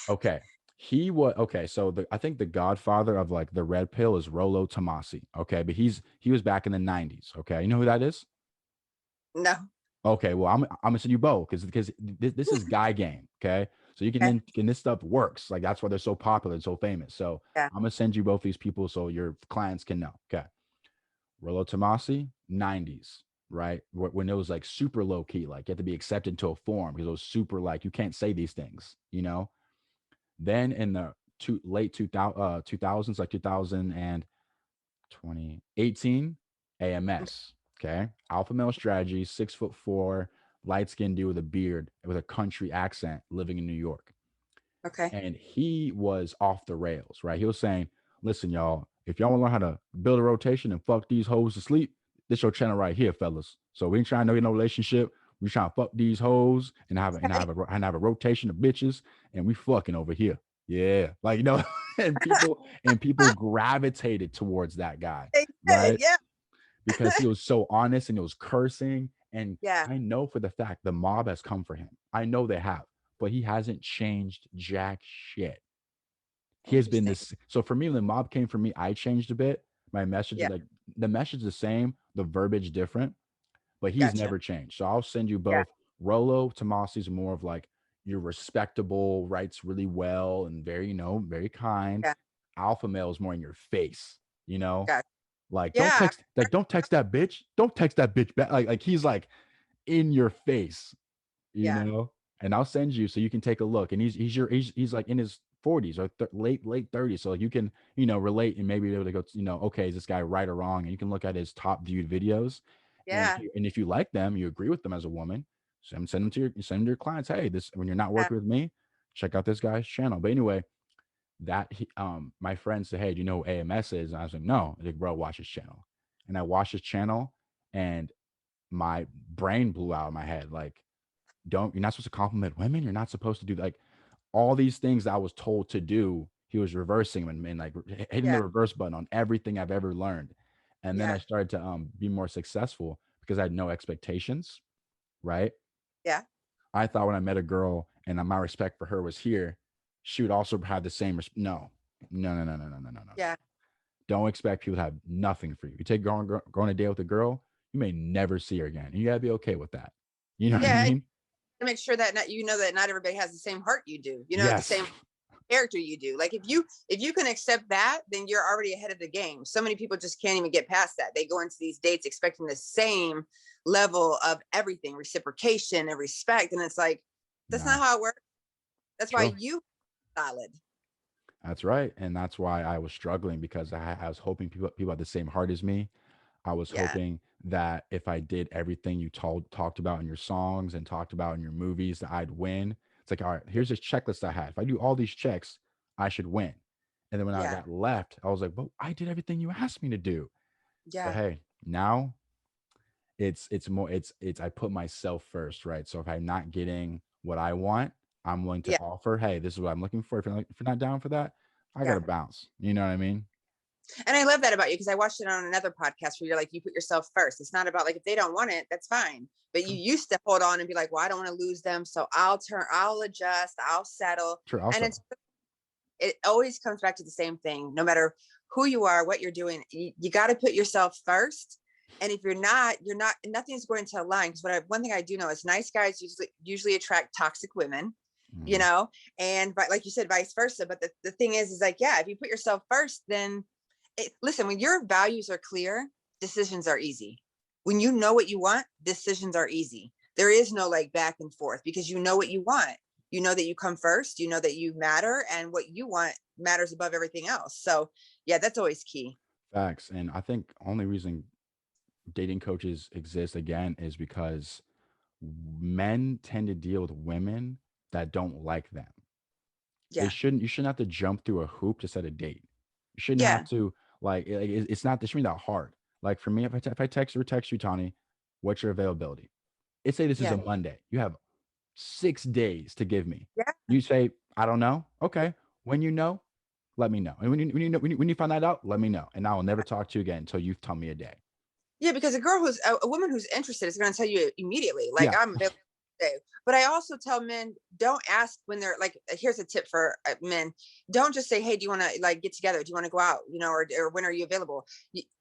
okay. He was okay. So I think the godfather of like the red pill is Rollo Tomasi. Okay, but he was back in the 90s. Okay, you know who that is?
No.
Okay, well I'm gonna send you both because this is guy game. Okay, so you
Okay.
can this stuff works. Like that's why they're so popular and so famous. So
Yeah.
I'm gonna send you both these people so your clients can know. Okay, Rollo Tomasi, 90s, right? When it was like super low key, like you had to be accepted to a form because it was super like you can't say these things, you know. Then in the late 2000s, like 2020, 18,
Mm,
AMS. Okay. Alpha male strategy, 6'4", light skinned dude with a beard with a country accent living in New York.
Okay.
And he was off the rails, right? He was saying, listen, y'all, if y'all want to learn how to build a rotation and fuck these hoes to sleep, this your channel right here, fellas. So we ain't trying to get no relationship. We trying to fuck these hoes and have a rotation of bitches, and we fucking over here. Yeah. Like, and people gravitated towards that guy,
They did,
right?
yeah.
Because he was so honest and he was cursing. And
Yeah.
I know for the fact the mob has come for him. I know they have, but he hasn't changed jack shit. He has been
Interesting.
this. So for me, when the mob came for me, I changed a bit. My message,
Yeah.
like the message is the same, the verbiage different, but he's
Gotcha.
never changed. So I'll send you
Yeah.
both. Rolo Tomasi's more of like you're respectable, writes really well, and very, very kind.
Yeah.
Alpha male is more in your face, you know,
Gotcha.
like
Yeah.
don't text that bitch. Don't text that bitch back. Like he's like in your face, you
Yeah.
know. And I'll send you so you can take a look. And he's like in his 40s or late 30s, so you can relate and maybe be able to go, okay, is this guy right or wrong? And you can look at his top viewed videos, and
Yeah.
if you like them, you agree with them as a woman, send them to your clients. Hey, this when you're not
Yeah.
working with me, check out this guy's channel. But anyway, my friend said, hey, do you know who AMS is? And I was like, no. Like, bro, watch his channel. And I watched his channel, and my brain blew out of my head. Like, you're not supposed to compliment women. You're not supposed to do like all these things I was told to do. He was reversing and like hitting
Yeah.
the reverse button on everything I've ever learned. And then I
Yeah.
started to be more successful because I had no expectations, right?
Yeah.
I thought when I met a girl and my respect for her was here, she would also have the same. No, no, no, no, no, no, no, no, no.
Yeah.
Don't expect people to have nothing for you. You take going on a date with a girl, you may never see her again. And you gotta be okay with that. You know what I
Yeah.
mean?
To make sure that that not everybody has the same heart you do. The
Yes.
same character you do. Like if you can accept that, then you're already ahead of the game. So many people just can't even get past that. They go into these dates expecting the same level of everything, reciprocation and respect, and it's like that's
No.
not how it works. That's why
True.
you solid.
That's right. And that's why I was struggling because I was hoping people had the same heart as me. I was
Yeah.
hoping that if I did everything you talked about in your songs and talked about in your movies, that I'd win. It's like, all right, here's this checklist I had. If I do all these checks, I should win. And then when I
Yeah.
got left, I was like, but I did everything you asked me to do. But
Yeah.
hey, now it's more it's I put myself first, right? So if I'm not getting what I want, I'm willing to
Yeah.
offer, hey, this is what I'm looking for. If you're not down for that, I
Yeah.
gotta bounce. You know what I mean?
And I love that about you because I watched it on another podcast where you're like, you put yourself first. It's not about like if they don't want it, that's fine. But you
True.
used to hold on and be like, well, I don't want to lose them. So I'll adjust, I'll settle.
True.
And
Also,
it always comes back to the same thing. No matter who you are, what you're doing, you got to put yourself first. And if you're not, nothing's going to align. Because one thing I do know is nice guys usually attract toxic women,
mhm,
and like you said, vice versa. But the thing is like, yeah, if you put yourself first, then listen, when your values are clear, decisions are easy. When you know what you want, decisions are easy. There is no like back and forth because you know what you want. You know that you come first, you know that you matter, and what you want matters above everything else. So yeah, that's always key.
facts. And I think only reason dating coaches exist again is because men tend to deal with women that don't like them.
Yeah.
You shouldn't have to jump through a hoop to set a date. You shouldn't have
Yeah.
to it's not this shouldn't be that hard. Like for me, if I text you, Tawny, what's your availability? It say this is
Yeah.
a Monday. You have 6 days to give me.
Yeah.
You say, I don't know. Okay. When you know, let me know. And when you find that out, let me know. And I will never talk to you again until you tell me a day.
Yeah, because a woman who's interested is going to tell you immediately, like
Yeah.
I'm available today. But I also tell men, don't ask when they're like. Here's a tip for men: don't just say, "Hey, do you want to like get together? Do you want to go out? Or when are you available?"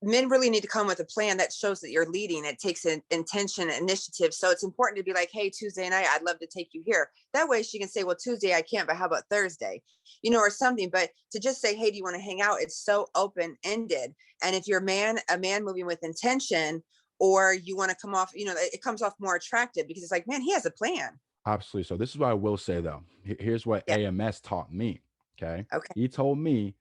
Men really need to come with a plan that shows that you're leading. It takes an intention, initiative. So it's important to be like, "Hey, Tuesday night, I'd love to take you here." That way, she can say, "Well, Tuesday I can't, but how about Thursday?" Or something. But to just say, "Hey, do you want to hang out?" It's so open ended. And if you're a man moving with intention, or you want to come off, it comes off more attractive because it's like, man, he has a plan.
Absolutely. So this is what I will say though. Here's what
Yeah.
AMS taught me. Okay.
Okay.
He told me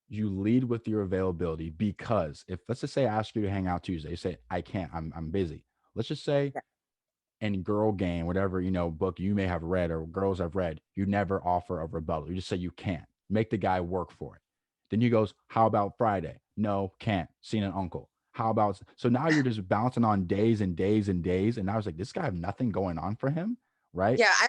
you lead with your availability, because if, let's just say I ask you to hang out Tuesday, you say I can't, I'm busy. Let's just say
Yeah.
in Girl Game, whatever, book you may have read or girls have read, you never offer a rebuttal. You just say you can't. Make the guy work for it. Then he goes, how about Friday? No, can't. Seen an uncle. How about, so now you're just bouncing on days and days and days. And I was like, this guy have nothing going on for him, right?
Yeah, I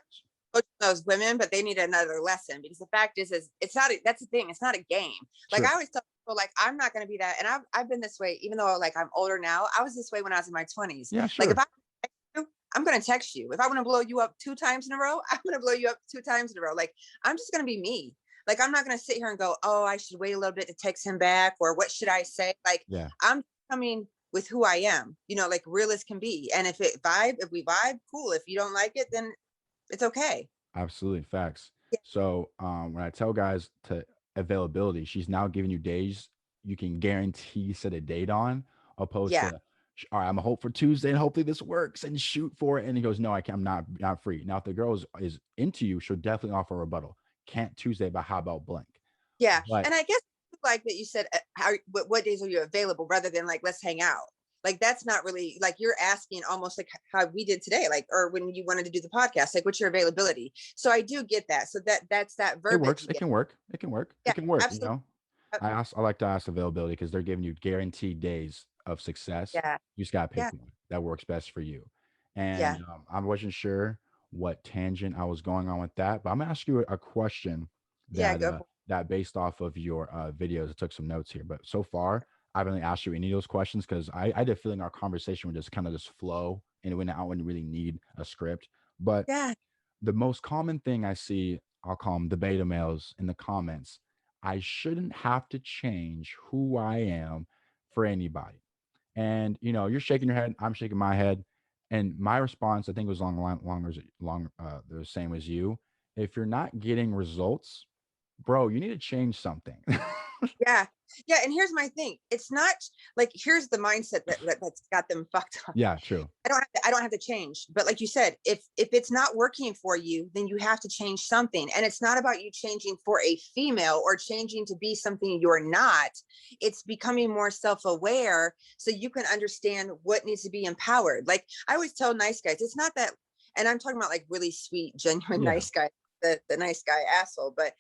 coach those women, but they need another lesson, because the fact is it's not that's the thing, it's not a game. Like
Sure,
I always tell people, like, I'm not going to be that. And I've been this way, even though like I'm older now. I was this way when I was in my 20s.
yeah,
Like if
sure.
I text you, I'm going to text you. If I want to blow you up 2 times in a row, I'm going to blow you up 2 times in a row. Like I'm just going to be me. Like I'm not going to sit here and go, oh, I should wait a little bit to text him back, or what should I say? Like
Yeah,
I'm coming with who I am, like real as can be. And if we vibe, cool. If you don't like it, then it's okay.
absolutely. Facts.
Yeah.
So when I tell guys to availability, she's now giving you days you can guarantee set a date on, opposed
Yeah.
to, all right, I'm gonna hope for Tuesday and hopefully this works and shoot for it. And he goes, no, I can't, I'm not free. Now, if the girl is into you, she'll definitely offer a rebuttal. Can't Tuesday, but how about blank?
Yeah.
But
And I guess like that you said, what days are you available, rather than like, let's hang out. Like that's not really like, you're asking almost like how we did today, like, or when you wanted to do the podcast, like what's your availability? So I do get that. So that's that
it
verbiage
works. It
again.
can work. It can work. It
Yeah,
can work.
absolutely.
I like to ask availability because they're giving you guaranteed days of success.
Yeah.
You just gotta pick
Yeah.
one that works best for you. And
Yeah.
I wasn't sure what tangent I was going on with that, but I'm gonna ask you a question
Yeah.
that
Go for
that based off of your videos. I took some notes here, but so far I haven't really asked you any of those questions because I had a feeling our conversation would just kind of just flow and when I wouldn't really need a script. But
Yeah.
the most common thing I see, I'll call them the beta males in the comments, I shouldn't have to change who I am for anybody. And you're shaking your head, I'm shaking my head. And my response, I think, was the same as you. If you're not getting results, bro, you need to change something.
Yeah. Yeah. And here's my thing. It's not like, here's the mindset that's got them fucked up.
Yeah, true.
I don't have to change. But like you said, if it's not working for you, then you have to change something. And it's not about you changing for a female or changing to be something you're not. It's becoming more self-aware so you can understand what needs to be empowered. Like I always tell nice guys, it's not that, and I'm talking about like really sweet, genuine
Yeah,
nice guy, the nice guy asshole. But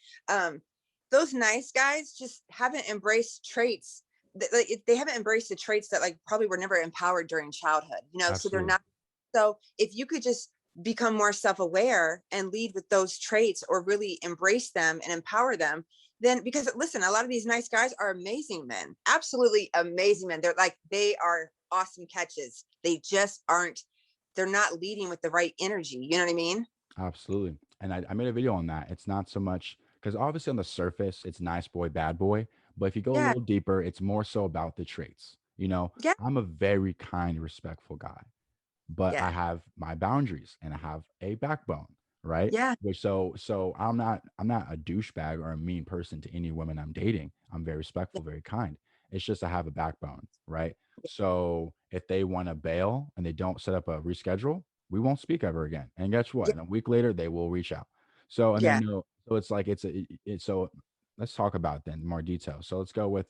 those nice guys just haven't embraced traits they haven't embraced the traits that like probably were never empowered during childhood, so they're
absolutely.
not. So if you could just become more self-aware and lead with those traits, or really embrace them and empower them, then, because listen, a lot of these nice guys are amazing men, absolutely amazing men. They are awesome catches. They just aren't, they're not leading with the right energy, you know what I mean?
Absolutely. And I made a video on that. It's not so much because obviously on the surface, it's nice boy, bad boy. But if you go a
Yeah.
little deeper, it's more so about the traits.
Yeah.
I'm a very kind, respectful guy, but I
Yeah.
have my boundaries and I have a backbone, right?
Yeah.
Which so I'm not a douchebag or a mean person to any women I'm dating. I'm very respectful, very kind. It's just I have a backbone, right? So if they want to bail and they don't set up a reschedule, we won't speak ever again. And guess what?
Yeah.
And a week later, they will reach out. So and then
Yeah.
so it's like so let's talk about then more detail. So let's go with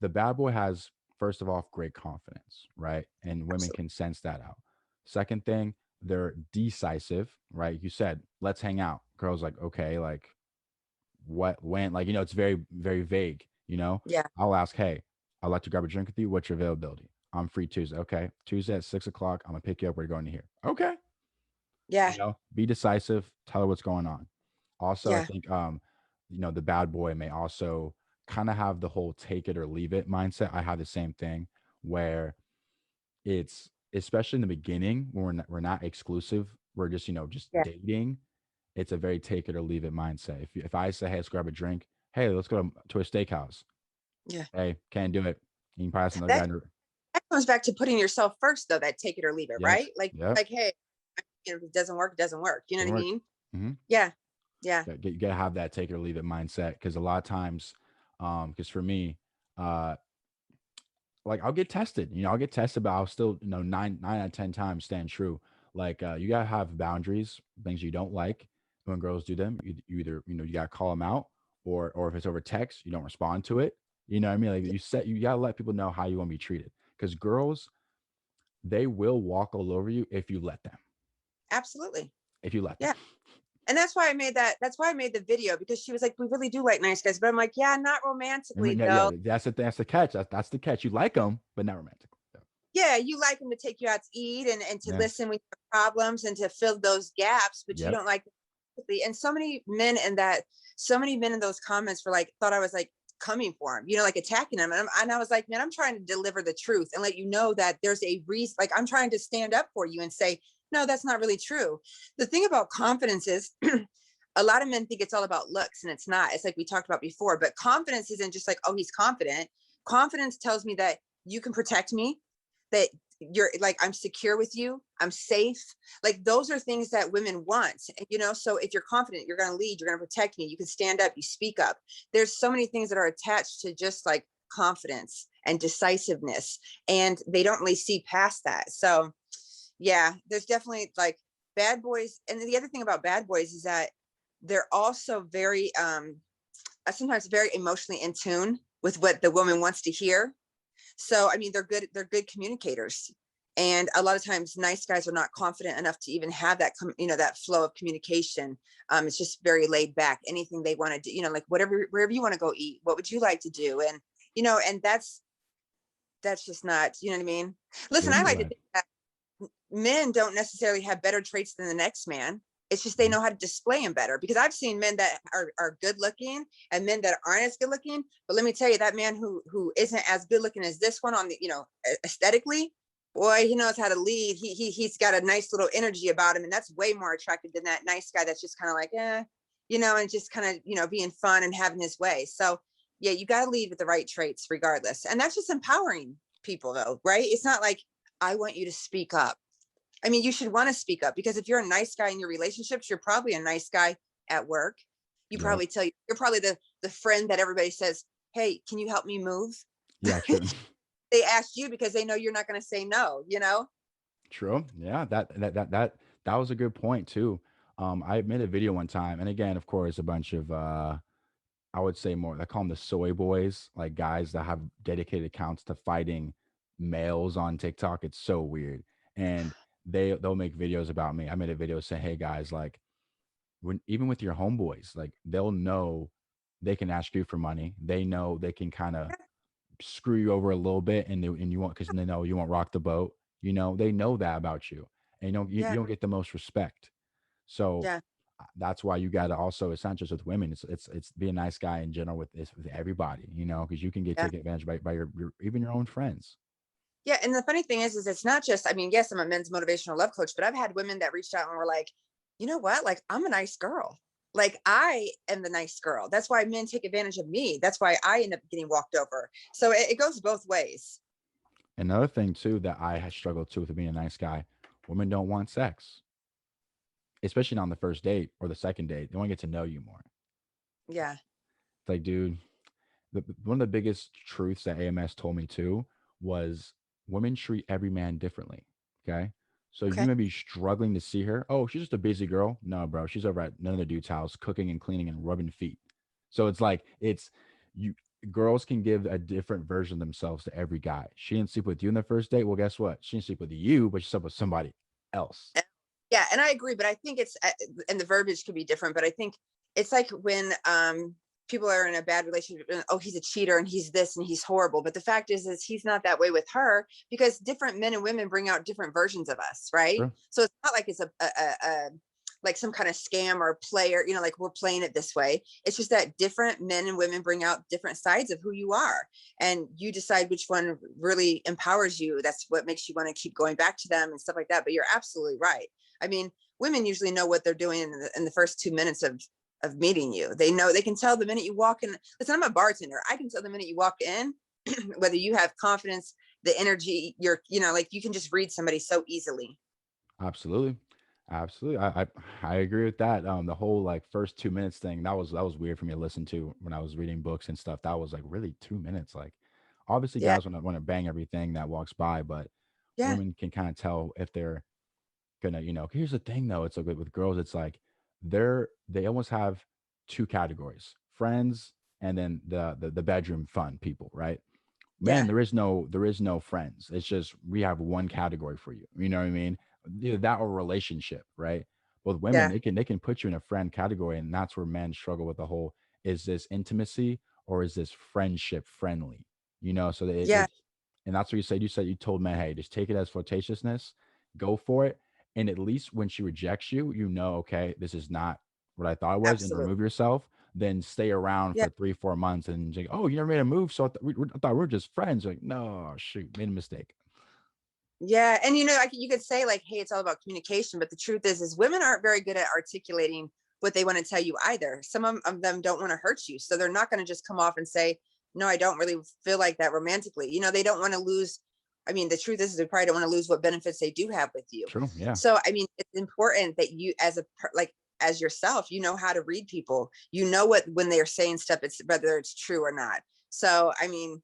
the bad boy has, first of all, great confidence, right? And women
Absolutely.
can sense that out. Second thing, they're decisive, right? You said, let's hang out. Girls like, okay, like what, when, like, it's very, very vague.
Yeah.
I'll ask, hey, I'd like to grab a drink with you. What's your availability? I'm free Tuesday. Okay. Tuesday at 6 o'clock. I'm gonna pick you up. We're going to here. Okay.
Yeah.
Be decisive, tell her what's going on. Also, I
Yeah.
think the bad boy may also kind of have the whole take it or leave it mindset. I have the same thing where it's especially in the beginning when we're not exclusive, we're just
Yeah.
dating. It's a very take it or leave it mindset. If I say, hey, let's grab a drink, hey, let's go to a steakhouse.
Yeah.
Hey, can't do it. You can pass another guy.
That that comes back to putting yourself first, though. That take it or leave it,
Yep.
right?
Yep.
Like, hey, if it doesn't work, it doesn't work. You know
Doesn't
what I
work.
mean?
Hmm.
Yeah. Yeah.
You gotta have that take it or leave it mindset because a lot of times, because for me, uh, like I'll get tested, I'll get tested, but I'll still, nine out of 10 times stand true. Like you gotta have boundaries, things you don't like. When girls do them, you either, you gotta call them out or if it's over text, you don't respond to it. You know what I mean? Like you gotta let people know how you want to be treated. Because girls, they will walk all over you if you let them.
Absolutely.
If you let them.
Yeah. And that's why I made that. That's why I made the video, because she was like, we really do like nice guys. But I'm like, yeah, not
I mean,
romantically
yeah,
though.
that's the catch. That's the catch. You like them, but not romantic.
Yeah, you like them to take you out to eat and to
Yeah.
listen with your problems and to fill those gaps, but you
Yep.
don't like and so many men in that, so many men in those comments were like, thought I was like coming for him, like attacking him. And I was like, man, I'm trying to deliver the truth and let you know that there's a reason. Like, I'm trying to stand up for you and say, no, that's not really true. The thing about confidence is a lot of men think it's all about looks, and it's not. It's like we talked about before, but confidence isn't just like, oh, he's confident. Confidence tells me that you can protect me, that you're like, I'm secure with you, I'm safe. Like, those are things that women want. And, so if you're confident, you're going to lead, you're going to protect me, you can stand up, you speak up. There's so many things that are attached to just like confidence and decisiveness, and they don't really see past that. So yeah, there's definitely like bad boys. And the other thing about bad boys is that they're also very sometimes very emotionally in tune with what the woman wants to hear. So, I mean, they're good communicators. And a lot of times nice guys are not confident enough to even have that, that flow of communication. It's just very laid back. Anything they want to do, like wherever you want to go eat, what would you like to do? And that's just not, you know what I mean? Listen, I
You're
like to
right.
think that men don't necessarily have better traits than the next man. It's just they know how to display them better, because I've seen men that are good looking and men that aren't as good looking. But let me tell you, that man who isn't as good looking as this one on the, aesthetically, boy, he knows how to lead. He's got a nice little energy about him. And that's way more attractive than that nice guy that's just kind of like, and just kind of, being fun and having his way. So yeah, you got to lead with the right traits regardless. And that's just empowering people though, right? It's not like, I want you to speak up. I mean, you should want to speak up, because if you're a nice guy in your relationships, you're probably a nice guy at work. You
Yep.
probably you're probably the friend that everybody says, hey, can you help me move?
Yeah, true.
They asked you because they know you're not going to say no.
True. Yeah, that was a good point too. I made a video one time, and again, of course, a bunch of I would say more, I call them the soy boys, like guys that have dedicated accounts to fighting males on TikTok. It's so weird. And they'll make videos about me. I made a video saying, hey guys, like when even with your homeboys, like they'll know they can ask you for money. They know they can kind of screw you over a little bit, and you won't, because they know you won't rock the boat. They know that about you. And you
Yeah,
don't get the most respect. So
yeah,
that's why you got to also, it's not just with women, it's be a nice guy in general with everybody, because you can get
yeah.
taken advantage by your even your own friends.
Yeah. And the funny thing is it's not just, I mean, yes, I'm a men's motivational love coach, but I've had women that reached out and were like, you know what? Like, I'm a nice girl. Like, I am the nice girl. That's why men take advantage of me. That's why I end up getting walked over. So it goes both ways.
Another thing too that I had struggled to with being a nice guy, women don't want sex, especially not on the first date or the second date. They want to get to know you more.
Yeah.
It's like, dude, one of the biggest truths that AMS told me too was women treat every man differently. Okay. So you
Okay.
may be struggling to see her. Oh, she's just a busy girl. No, bro. She's over at none of the dude's house cooking and cleaning and rubbing feet. So it's like, you girls can give a different version of themselves to every guy. She didn't sleep with you in the first date. Well, guess what? She didn't sleep with you, but she slept with somebody else.
Yeah, and I agree, but I think it's and the verbiage could be different, but I think it's like when people are in a bad relationship and, oh, he's a cheater and he's this and he's horrible, but the fact is he's not that way with her, because different men and women bring out different versions of us, right?
True.
So it's not like it's a like some kind of scam or player, like we're playing it this way. It's just that different men and women bring out different sides of who you are, and you decide which one really empowers you. That's what makes you want to keep going back to them and stuff like that. But you're absolutely right. I mean, women usually know what they're doing in the first 2 minutes of meeting you. They know, they can tell the minute you walk in. Listen, I'm a bartender. I can tell the minute you walk in whether you have confidence, the energy, like you can just read somebody so easily.
Absolutely. Absolutely. I agree with that. The whole like first 2 minutes thing, that was weird for me to listen to when I was reading books and stuff. That was like really 2 minutes. Like obviously
Yeah,
guys want to bang everything that walks by, but
yeah,
women can kind of tell if they're gonna, here's the thing though, it's like with girls, it's like they almost have two categories. friends, and then the bedroom fun people, right? Man,
Yeah.
there is no friends. It's just we have one category for you. You know what I mean? Either that or relationship, right? With women,
Yeah.
they can put you in a friend category, and that's where men struggle with the whole, is this intimacy or is this friendship friendly? You know, so that
Yeah.
it's, and that's what you said. You said you told men, hey, just take it as flirtatiousness, go for it. And at least when she rejects you, you know, okay, this is not what I thought it was, and
Absolutely.
remove yourself. Then stay around
Yeah.
for 3 4 months and like, oh, you never made a move, so I thought we were just friends. Like, no, shoot, made a mistake.
Yeah. And like you could say like, hey, it's all about communication, but the truth is women aren't very good at articulating what they want to tell you either. Some of them don't want to hurt you. So they're not going to just come off and say, no, I don't really feel like that romantically. They don't want to lose. I mean, the truth is they probably don't want to lose what benefits they do have with you.
True, yeah,
So, I mean, it's important that you as yourself, you know how to read people, what, when they're saying stuff, it's whether it's true or not. So, I mean,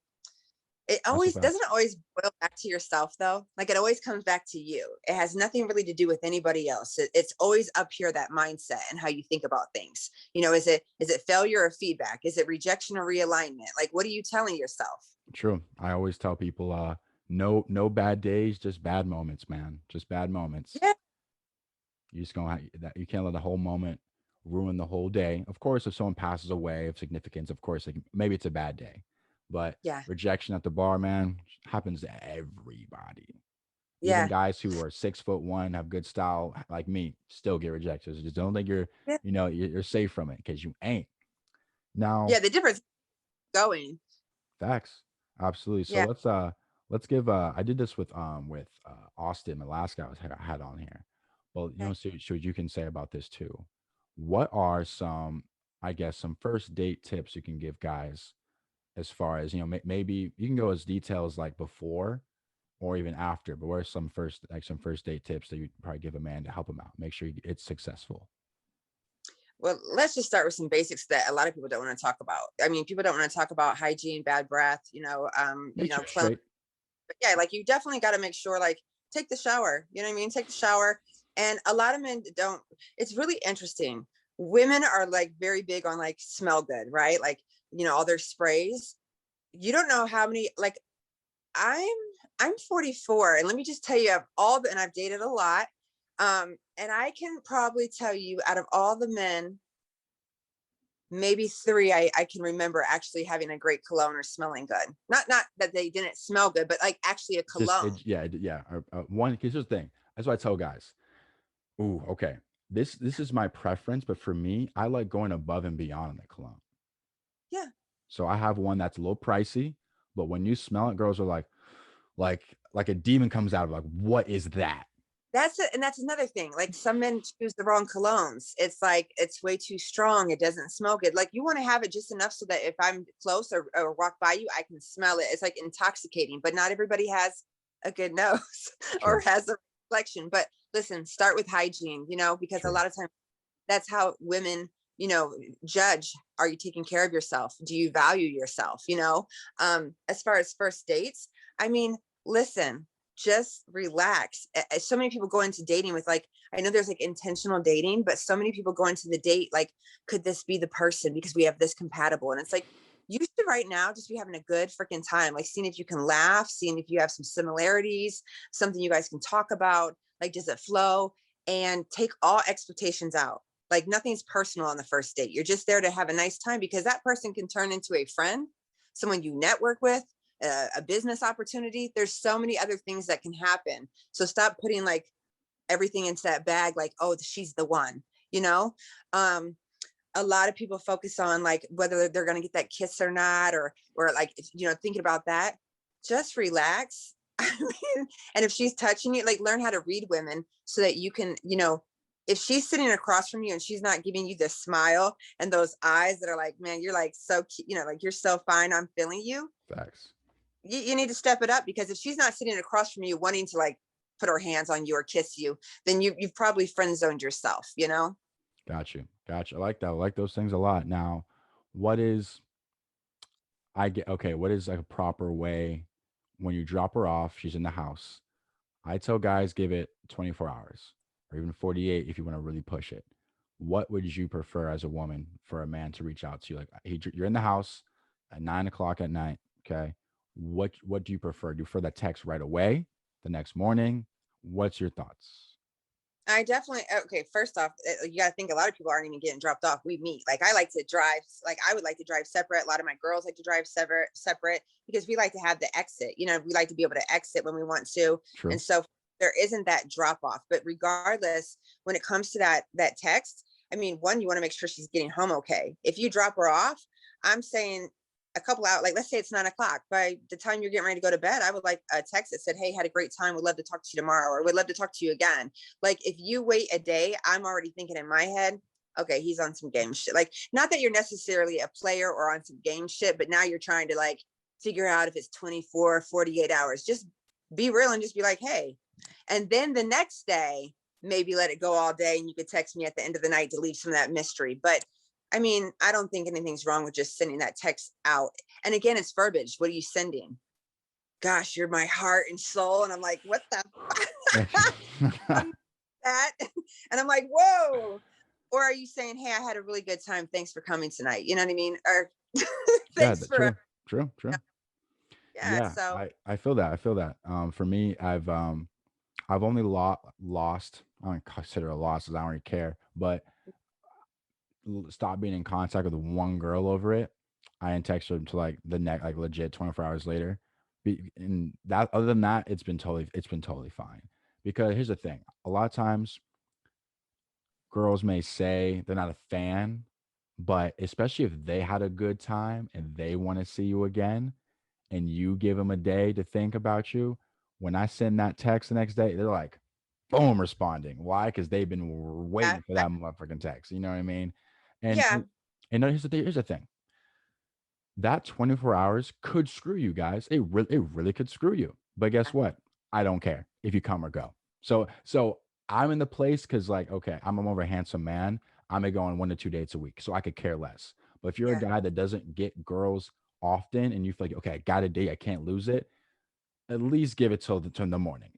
it
that's a
always
fact.
doesn't always boil back to yourself though. Like it always comes back to you. It has nothing really to do with anybody else. It's always up here, that mindset and how you think about things. Is it failure or feedback? Is it rejection or realignment? Like what are you telling yourself?
True. I always tell people, no bad days, just bad moments, man. Just bad moments.
Yeah.
You just gonna that you can't let the whole moment ruin the whole day. Of course, if someone passes away of significance, of course, like maybe it's a bad day. But
Yeah.
rejection at the bar, man, happens to everybody. Even
Yeah.
guys who are 6'1", have good style like me, still get rejected. So just don't think you're,
Yeah.
you're safe from it, because you ain't. Now,
Yeah. The difference going.
facts. Absolutely. So
Yeah.
let's give I did this with Austin, the last guy I had on here. Well,
Okay.
so you can say about this too. What are some, I guess, some first date tips you can give guys, as far as, maybe you can go as details like before or even after, but what are some first date tips that you'd probably give a man to help him out, make sure it's successful?
Well, let's just start with some basics that a lot of people don't want to talk about. I mean, people don't want to talk about hygiene, bad breath,
Make sure it's
cleanliness.
straight.
But yeah, like you definitely got to make sure, like, take the shower. You know what I mean? Take the shower. And a lot of men don't. It's really interesting. Women are like very big on like smell good, right? Like, all their sprays. You don't know how many. Like, I'm I'm 44, and let me just tell you, and I've dated a lot. And I can probably tell you, out of all the men, maybe three I can remember actually having a great cologne or smelling good. Not that they didn't smell good, but like actually a
Just
cologne.
yeah. One, because here's the thing. That's what I tell guys. Ooh, okay. This is my preference, but for me, I like going above and beyond in the cologne.
Yeah.
So I have one that's a little pricey, but when you smell it, girls are like a demon comes out of, like, what is that?
That's it. And that's another thing. Like some men choose the wrong colognes. It's like it's way too strong. It doesn't smell good. Like you want to have it just enough so that if I'm close or walk by you, I can smell it. It's like intoxicating, but not everybody has a good nose or
True,
has a reflection. But listen, start with hygiene, because a
true.
lot of times that's how women, judge. Are you taking care of yourself? Do you value yourself? As far as first dates, I mean, listen, just relax. So many people go into dating with like, I know there's like intentional dating, but so many people go into the date like, could this be the person because we have this compatible? And it's like, you should right now just be having a good freaking time, like seeing if you can laugh, seeing if you have some similarities, something you guys can talk about. Like, does it flow? And take all expectations out. Like nothing's personal on the first date. You're just there to have a nice time because that person can turn into a friend, someone you network with, a business opportunity. There's so many other things that can happen. So stop putting like everything into that bag, like, oh, she's the one, you know? Um, a lot of people focus on like whether they're going to get that kiss or not, or like, thinking about that. Just relax. I mean, and if she's touching you, like learn how to read women so that you can, if she's sitting across from you and she's not giving you this smile and those eyes that are like, man, you're like so cute, like you're so fine, I'm feeling you.
Facts.
You need to step it up, because if she's not sitting across from you wanting to like put her hands on you or kiss you, then you've probably friend zoned yourself.
Got you. Got you. I like that. I like those things a lot. Now, what is what is like a proper way when you drop her off, she's in the house. I tell guys give it 24 hours or even 48 if you want to really push it. what would you prefer as a woman for a man to reach out to you? Like you're in the house at 9 o'clock at night. Okay. What do you prefer? Do you prefer that text right away, the next morning? What's your thoughts?
I definitely okay. First off, you got to think a lot of people aren't even getting dropped off. We meet. Like I like to drive. Like I would like to drive separate. A lot of my girls like to drive separate because we like to have the exit. You know, we like to be able to exit when we want to,
True.
and so there isn't that drop off. But regardless, when it comes to that text, I mean, one, you want to make sure she's getting home okay. If you drop her off, I'm saying a couple out, like let's say it's 9 o'clock. By the time you're getting ready to go to bed, I would like a text that said, "Hey, had a great time. Would love to talk to you tomorrow, or would love to talk to you again." Like if you wait a day, I'm already thinking in my head, okay, he's on some game shit. Like not that you're necessarily a player or on some game shit, but now you're trying to like figure out if it's 24, 48 hours. Just be real and just be like, hey. And then the next day, maybe let it go all day and you could text me at the end of the night to leave some of that mystery. But I mean, I don't think anything's wrong with just sending that text out. And again, it's verbiage. What are you sending? Gosh, you're my heart and soul. And I'm like, what the that? And I'm like, whoa. Or are you saying, hey, I had a really good time. Thanks for coming tonight. You know what I mean? Or
Yeah,
thanks for,
true.
yeah.
Yeah,
So
I feel that. I feel that. For me, I've only lost. I don't consider it a loss because I don't really care, but stop being in contact with one girl over it. I didn't text her until like the next, like legit 24 hours later. And that, other than that, it's been totally fine. Because here's the thing: a lot of times, girls may say they're not a fan, but especially if they had a good time and they want to see you again, and you give them a day to think about you, when I send that text the next day, they're like, boom, responding. Why? Because they've been
yeah,
waiting for that motherfucking text. You know what I mean? And
yeah,
and here's the thing. That 24 hours could screw you guys. It really could screw you. But guess what? I don't care if you come or go. So I'm in the place because like, okay, I'm a more of a handsome man. I may go on 1 to 2 dates a week, so I could care less. But if you're a
yeah,
guy that doesn't get girls often and you feel like, okay, I got a date, I can't lose it, at least give it till the morning.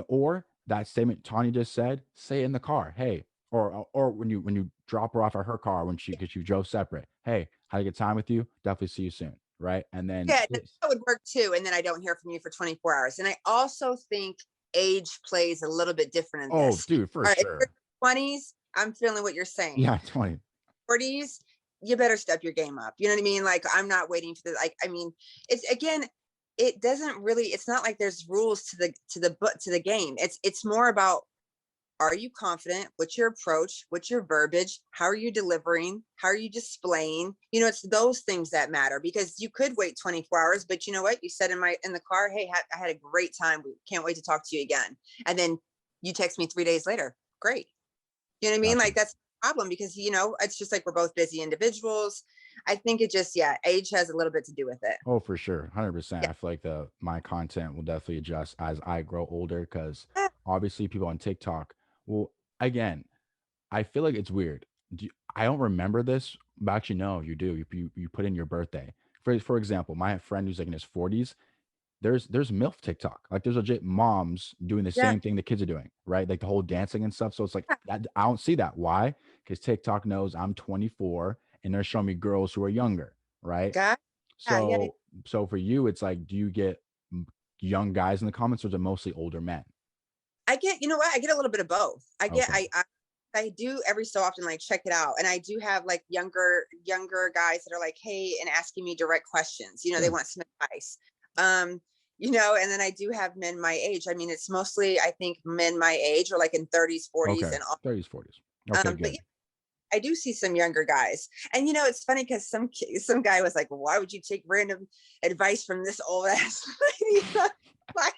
Or that statement Tanya just said, say it in the car. Hey, or when you drop her off at her car when she because you drove separate. Hey, had a good time with you. Definitely see you soon. Right. And then
yeah. That would work too. And then I don't hear from you for 24 hours. And I also think age plays a little bit different in
oh,
this.
dude, for
All right, if you're
sure.
20s, I'm feeling what you're saying.
Yeah, 20.
40s, you better step your game up. You know what I mean? Like I'm not waiting for the like. I mean, it's again, it doesn't really. It's not like there's rules to the game. It's more about, are you confident? What's your approach? What's your verbiage? How are you delivering? How are you displaying? You know, it's those things that matter because you could wait 24 hours, but you know what? You said in the car, hey, I had a great time. We can't wait to talk to you again. And then you text me 3 days later. Great. You know what I mean?
Gotcha.
Like that's a problem because it's just like we're both busy individuals. I think it just, yeah, age has a little bit to do with it.
Oh, for sure. 100%.
Yeah.
I feel like the my content will definitely adjust as I grow older because obviously people on TikTok will again, I feel like it's weird. I don't remember this, but actually, no, you do. You put in your birthday. For example, my friend who's like in his 40s, there's MILF TikTok. Like there's legit moms doing the
Yeah.
same thing the kids are doing, right? Like the whole dancing and stuff. So it's like that, I don't see that. Why? Because TikTok knows I'm 24 and they're showing me girls who are younger, right?
God. Yeah. Yeah.
So for you, it's like, do you get young guys in the comments or is it mostly older men?
I get, you know what? I get a little bit of both.
Okay.
I do every so often like check it out. And I do have like younger guys that are like, hey, and asking me direct questions. You know, they
Sure.
want some advice. Um, and then I do have men my age. I mean, it's mostly I think men my age or like in 30s, 40s
Okay.
and all.
30s, 40s. Okay,
But
good.
yeah, I do see some younger guys. And it's funny because some guy was like, well, why would you take random advice from this old ass lady? Like,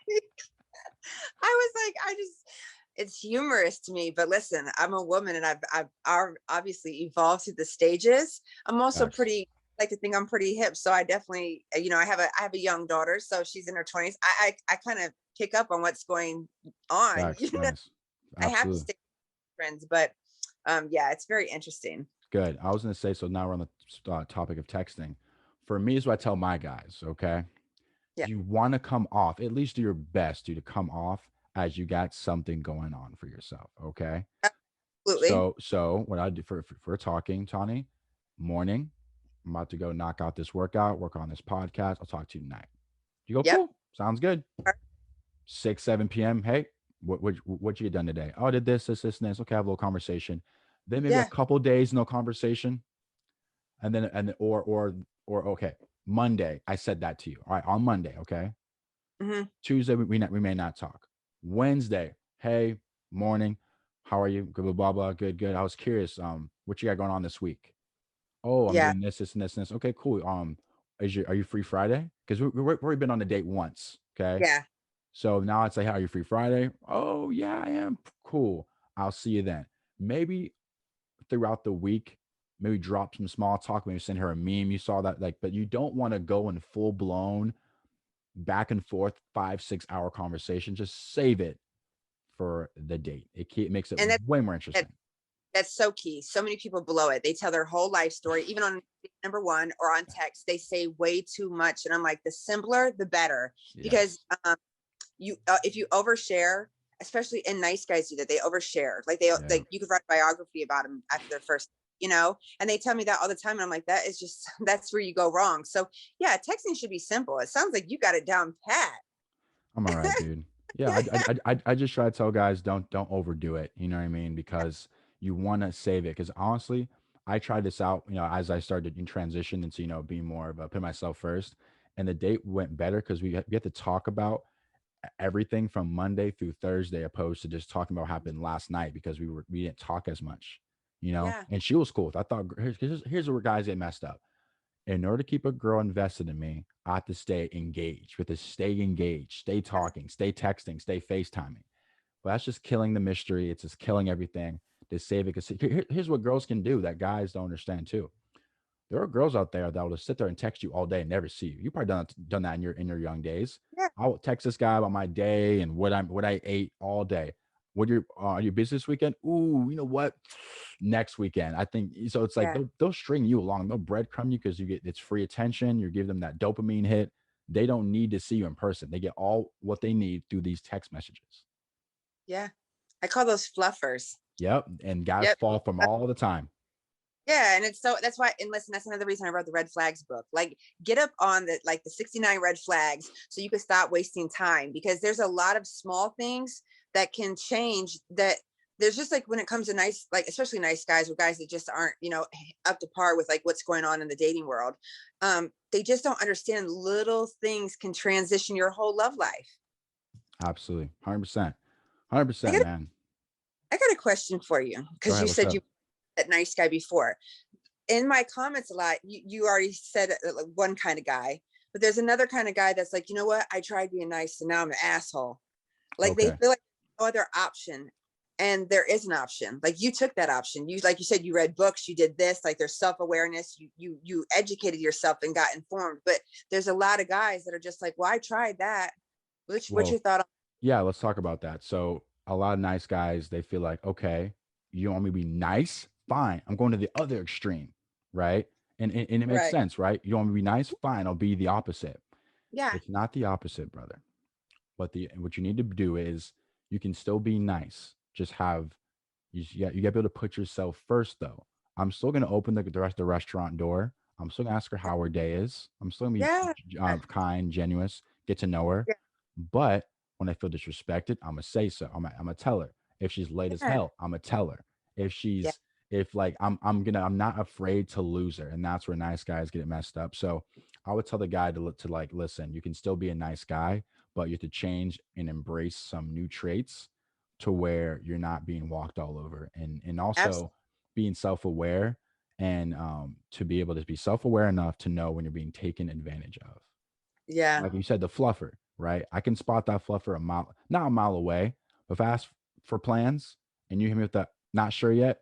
I was like, it's humorous to me, but listen, I'm a woman and I've obviously evolved through the stages. I'm also
Facts.
pretty, like to think I'm pretty hip. So I definitely, I have a young daughter, so she's in her 20s. I kind of pick up on what's going on.
Facts. Nice.
I have to
Absolutely.
stay friends, but yeah, it's very interesting.
Good. I was going to say, so now we're on the topic of texting. For me, is what I tell my guys, okay?
Yeah.
You want to come off, at least do your best, dude, to come off as you got something going on for yourself, okay?
Absolutely.
So what I do for talking, Tawny, morning, I'm about to go knock out this workout, work on this podcast. I'll talk to you tonight. You go,
Yep.
cool. Sounds good. 6, 7 p.m. Hey, what you get done today? Oh, I did this, and this. Okay, have a little conversation. Then maybe a
Yeah.
couple days, no conversation. Or okay, Monday, I said that to you. All right, on Monday, okay.
Hmm.
Tuesday, we may not talk. Wednesday, hey, morning, how are you? Blah blah blah. Good, good. I was curious, what you got going on this week? Oh, I'm
Yeah.
doing this, and this, and this. Okay, cool. Are you free Friday? Because we've already been on a date once. Okay,
Yeah.
so now I'd say, hey, are you free Friday? Oh yeah, I am. Cool. I'll see you then. Maybe throughout the week, maybe drop some small talk, maybe send her a meme. You saw that, like, but you don't want to go in full blown back and forth 5, 6 hour conversation. Just save it for the date. It makes it
And
way more
that,
interesting.
that's so key. So many people blow it. They tell their whole life story, even on number one or on text. They say way too much, and I'm like, the simpler, the better. Because
Yes.
you, if you overshare, especially and nice guys do that. They overshare.
Yeah.
Like you could write a biography about them after their first, and they tell me that all the time. And I'm like, that is just that's where you go wrong. So yeah, texting should be simple. It sounds like you got it down pat.
I'm all right, dude. Yeah, I just try to tell guys don't overdo it. You know what I mean? Because you want to save it. Because honestly, I tried this out. As I started in transition into being more of a put myself first, and the date went better because we had to talk about everything from Monday through Thursday, opposed to just talking about what happened last night because we didn't talk as much.
Yeah.
And she was cool. I thought here's where guys get messed up. In order to keep a girl invested in me, I have to stay engaged. With to stay engaged, stay talking, stay texting, stay FaceTiming. But that's just killing the mystery. It's just killing everything to save it. Because here's what girls can do that guys don't understand too. There are girls out there that will just sit there and text you all day and never see you. You probably done that in your young days.
Yeah.
I'll text this guy about my day and what I ate all day. What are you busy this weekend? Ooh, you know what? Next weekend, I think so. It's like
Yeah.
they'll string you along. They'll breadcrumb you because it's free attention. You give them that dopamine hit. They don't need to see you in person. They get all what they need through these text messages.
Yeah. I call those fluffers.
Yep, and guys
Yep.
fall from all the time.
Yeah, and it's so that's why, and listen, that's another reason I wrote the red flags book. Like, get up on the 69 red flags so you can stop wasting time, because there's a lot of small things that can change that. There's just like when it comes to nice, like especially nice guys or guys that just aren't, up to par with like what's going on in the dating world. They just don't understand little things can transition your whole love life.
Absolutely, 100%,
I
100%,
got a,
man.
I got a question for you,
Go
because
ahead.
you
What's
said
up?
you that nice guy before. In my comments a lot, you already said like one kind of guy, but there's another kind of guy that's like, you know what? I tried being nice and now I'm an asshole. Like they
Okay.
feel like no other option. And there is an option. Like you took that option. You, like you said, you read books, you did this, like there's self-awareness, you educated yourself and got informed. But there's a lot of guys that are just like, well, I tried that. What's
Well,
your thought on?
yeah, let's talk about that. So a lot of nice guys, they feel like, okay, you want me to be nice? Fine. I'm going to the other extreme, right? And it makes
Right.
sense, right? You want me to be nice? Fine. I'll be the opposite.
Yeah.
It's not the opposite, brother. What you need to do is you can still be nice. Just have you got to be able to put yourself first, though. I'm still going to open the restaurant door. I'm still going to ask her how her day is. I'm still going to
Yeah.
be kind, genuine, get to know her.
Yeah.
But when I feel disrespected, I'm gonna say so. I'm gonna tell her. If she's late as
Yeah.
hell, I'm gonna tell her. If
Yeah.
she's if like I'm not afraid to lose her, and that's where nice guys get it messed up. So I would tell the guy to like listen. You can still be a nice guy, but you have to change and embrace some new traits to where you're not being walked all over, and
Absolutely.
also being self aware, and to be able to be self aware enough to know when you're being taken advantage of.
Yeah.
Like you said, the fluffer, right? I can spot that fluffer not a mile away. But if I ask for plans and you hit me with that, not sure yet.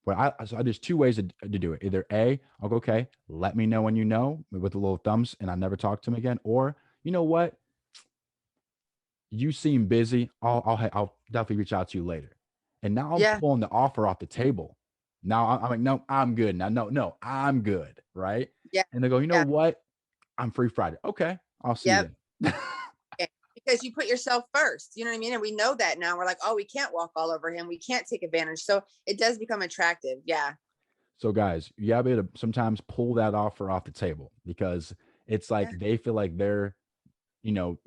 Well, there's two ways to do it. Either A, I'll go, okay, let me know when you know with the little thumbs, and I never talk to him again. Or you know what, you seem busy. I'll definitely reach out to you later. And now I'm
Yeah.
pulling the offer off the table. Now I'm like, no, I'm good. Now, no, I'm good, right?
Yeah.
And they go, you know
Yeah.
what? I'm free Friday. Okay, I'll see you
Yep.
then.
Yeah. because you put yourself first. You know what I mean? And we know that now. We're like, oh, we can't walk all over him. We can't take advantage. So it does become attractive. Yeah.
So guys, you gotta be able to sometimes pull that offer off the table, because it's like
Yeah.
they feel like they're, there's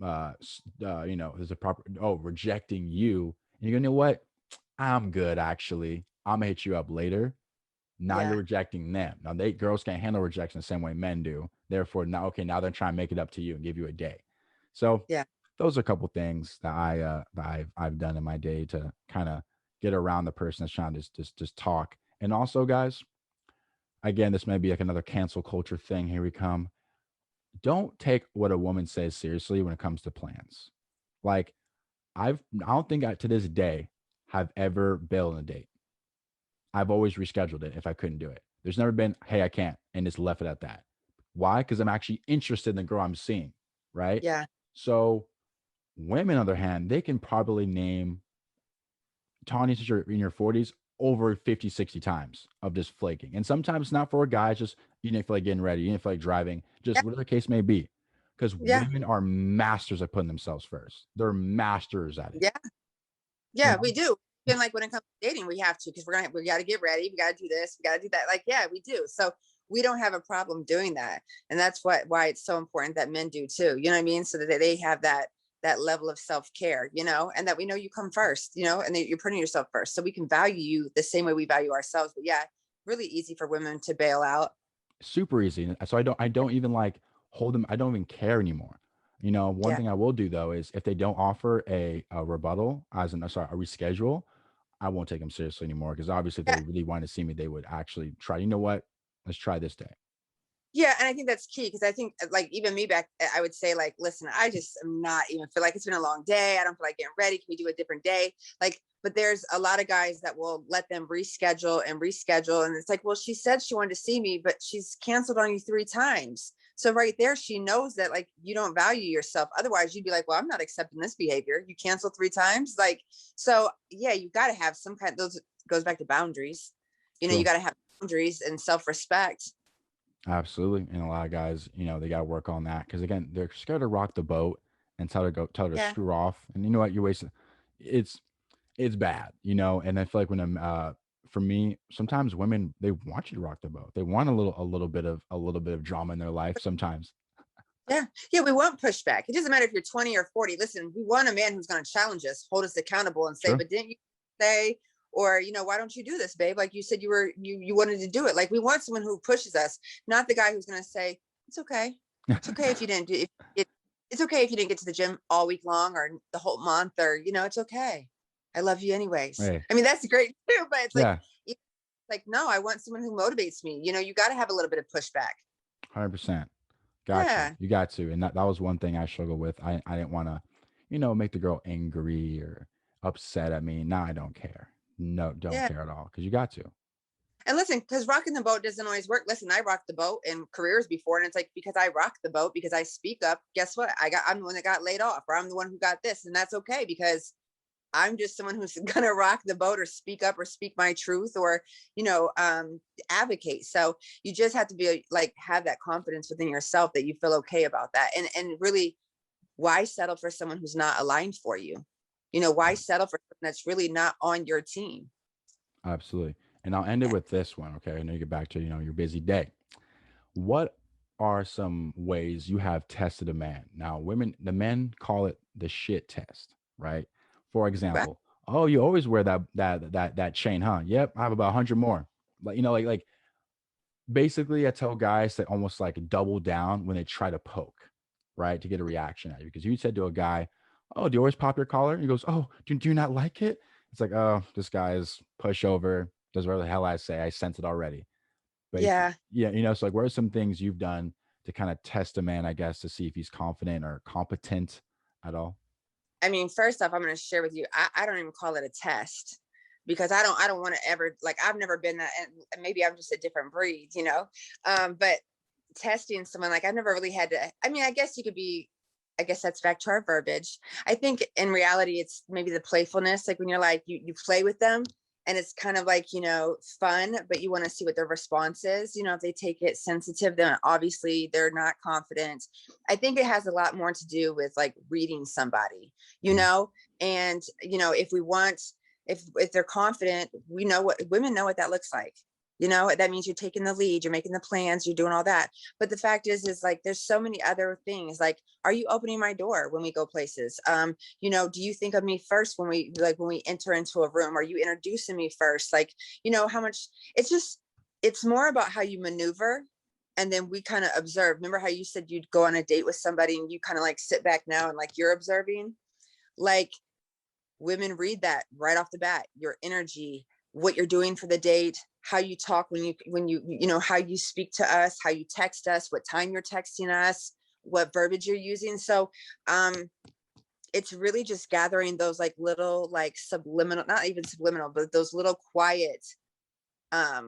a proper, rejecting you. And you go, you know what? I'm good actually. I'm gonna hit you up later. Now you're
Yeah.
rejecting them. Now girls can't handle rejection the same way men do. Therefore, now they're trying to make it up to you and give you a day. So
Yeah.
those are a couple things that I've done in my day to kind of get around the person that's trying to just talk. And also, guys, again, this may be like another cancel culture thing. Here we come. Don't take what a woman says seriously when it comes to plans. Like I don't think to this day have ever bailed on a date. I've always rescheduled it if I couldn't do it. There's never been, hey, I can't, and just left it at that. Why? Because I'm actually interested in the girl I'm seeing, right?
Yeah.
So women, on the other hand, they can probably name Tawny, since you're in your 40s, over 50, 60 times of just flaking. And sometimes not for a guy, just you didn't feel like getting ready, you didn't feel like driving, just
Yeah.
whatever the case may be. Because
Yeah.
women are masters at putting themselves first. They're masters at it.
Yeah.
You
Yeah,
know?
we do. And like when it comes to dating, we have to, because we got to get ready. We got to do this. We got to do that. Like, yeah, we do. So we don't have a problem doing that. And that's why it's so important that men do too. You know what I mean? So that they have that level of self-care, and that we know you come first, and that you're putting yourself first. So we can value you the same way we value ourselves. But yeah, really easy for women to bail out.
Super easy. So I don't even like hold them. I don't even care anymore. One
Yeah.
thing I will do though is if they don't offer a rebuttal, a reschedule, I won't take them seriously anymore, because obviously if they
Yeah.
really want to see me, they would actually try. You know what? Let's try this day.
Yeah, and I think that's key, because I think like even me back, I would say like, listen, I just am not even feel like, it's been a long day. I don't feel like getting ready. Can we do a different day? Like, but there's a lot of guys that will let them reschedule and reschedule. And it's like, well, she said she wanted to see me, but she's canceled on you 3 times. So right there, she knows that like you don't value yourself. Otherwise, you'd be like, well, I'm not accepting this behavior. You canceled 3 times. Like, so yeah, you got to have some kind, those goes back to boundaries. You
True.
got to have boundaries and self-respect.
Absolutely. And a lot of guys, they got to work on that, because again, they're scared to rock the boat and tell her to
Yeah.
screw off. And you know what? You're wasting. It's it's bad, and I feel like when I'm for me, sometimes women, they want you to rock the boat. They want a little bit of drama in their life sometimes.
Yeah. Yeah. We want pushback. It doesn't matter if you're 20 or 40. Listen, we want a man who's going to challenge us, hold us accountable and say,
Sure.
but didn't you say, or, why don't you do this, babe? Like you said, you wanted to do it. Like we want someone who pushes us, not the guy who's going to say, it's okay. It's okay if you didn't do it. It's okay if you didn't get to the gym all week long or the whole month, or, it's okay. I love you anyways.
Hey,
I mean, that's great too, but it's
yeah,
like, no, I want someone who motivates me. You got to have a little bit of pushback.
100%. Got to.
Yeah.
You got to. And that was one thing I struggled with. I didn't want to, make the girl angry or upset at me. Nah, I don't care. No, don't
Yeah.
care at all, because you got to.
And listen, because rocking the boat doesn't always work. Listen, I rocked the boat in careers before, and it's like, because I rock the boat, because I speak up. Guess what? I'm the one that got laid off, or I'm the one who got this, and that's okay, because I'm just someone who's gonna rock the boat or speak up or speak my truth, or advocate. So you just have to be like, have that confidence within yourself that you feel okay about that, and really, why settle for someone who's not aligned for you? Why settle for someone that's really not on your team?
Absolutely. And I'll end it with this one. Okay. And then you get back to, your busy day. What are some ways you have tested a man? Now, the men call it the shit test, right? For
Right?
example, oh, you always wear that chain, huh? Yep, I have about 100 more. Like basically, I tell guys to almost like double down when they try to poke, right, to get a reaction at you. Because you said to a guy, "Oh, do you always pop your collar?" He goes, "Oh, do you not like it?" It's like, oh, this guy's pushover. Does whatever the hell I say. I sense it already.
Yeah.
Yeah, so like, what are some things you've done to kind of test a man, I guess, to see if he's confident or competent at all?
I mean, first off, I'm going to share with you. I don't even call it a test, because I don't want to ever, like, I've never been that, and maybe I'm just a different breed. But testing someone, like, I've never really had to. I mean, I guess you could be. I guess that's back to our verbiage. I think in reality, it's maybe the playfulness, like when you're like you play with them, and it's kind of like, fun, but you want to see what their response is. If they take it sensitive, then obviously they're not confident. I think it has a lot more to do with like reading somebody, and if we want, if they're confident, we know what women know what that looks like. That means you're taking the lead, you're making the plans, you're doing all that. But the fact is like there's so many other things. Like, are you opening my door when we go places? Do you think of me first when we enter into a room? Are you introducing me first? Like, how much it's more about how you maneuver. And then we kind of observe. Remember how you said you'd go on a date with somebody and you kind of like sit back now and like you're observing? Like, women read that right off the bat, your energy, what you're doing for the date, how you talk when you how you speak to us, how you text us, what time you're texting us, what verbiage you're using. So it's really just gathering those like little like subliminal, not even subliminal, but those little quiet, I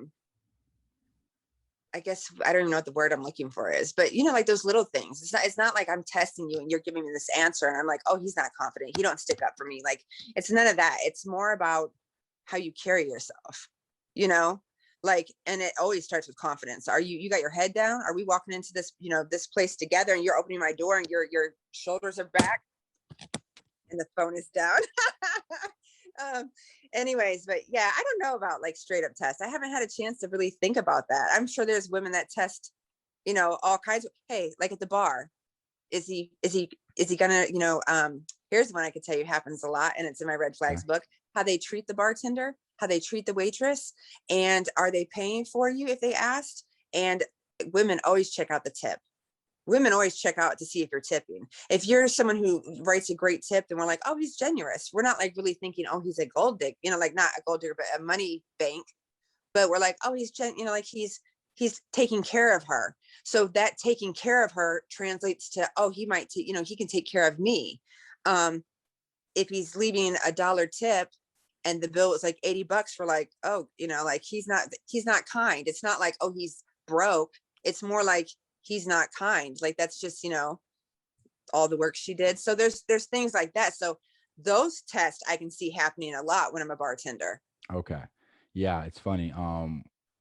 guess I don't even know what the word I'm looking for is, but like those little things. It's not like I'm testing you and you're giving me this answer and I'm like, oh, he's not confident, he don't stick up for me. Like, it's none of that. It's more about how you carry yourself, like, and it always starts with confidence. Are you got your head down? Are we walking into this, this place together and you're opening my door and your shoulders are back and the phone is down? Anyways, but yeah, I don't know about like straight up tests. I haven't had a chance to really think about that. I'm sure there's women that test, all kinds of, hey, like at the bar, is he gonna, here's one I could tell you happens a lot, and it's in my red flags book, how they treat the bartender, how they treat the waitress, and are they paying for you if they asked? And women always check out the tip. Women always check out to see if you're tipping. If you're someone who writes a great tip, then we're like, oh, he's generous. We're not like really thinking, oh, he's a gold digger, like not a gold digger, but a money bank. But we're like, oh, like he's taking care of her. So that taking care of her translates to, oh, he might, he can take care of me. If he's leaving $1 tip and the bill is like $80, for like, oh, like he's not kind. It's not like, oh, he's broke. It's more like he's not kind. Like, that's just, all the work she did. So there's things like that. So those tests I can see happening a lot when I'm a bartender.
Okay. Yeah, it's funny.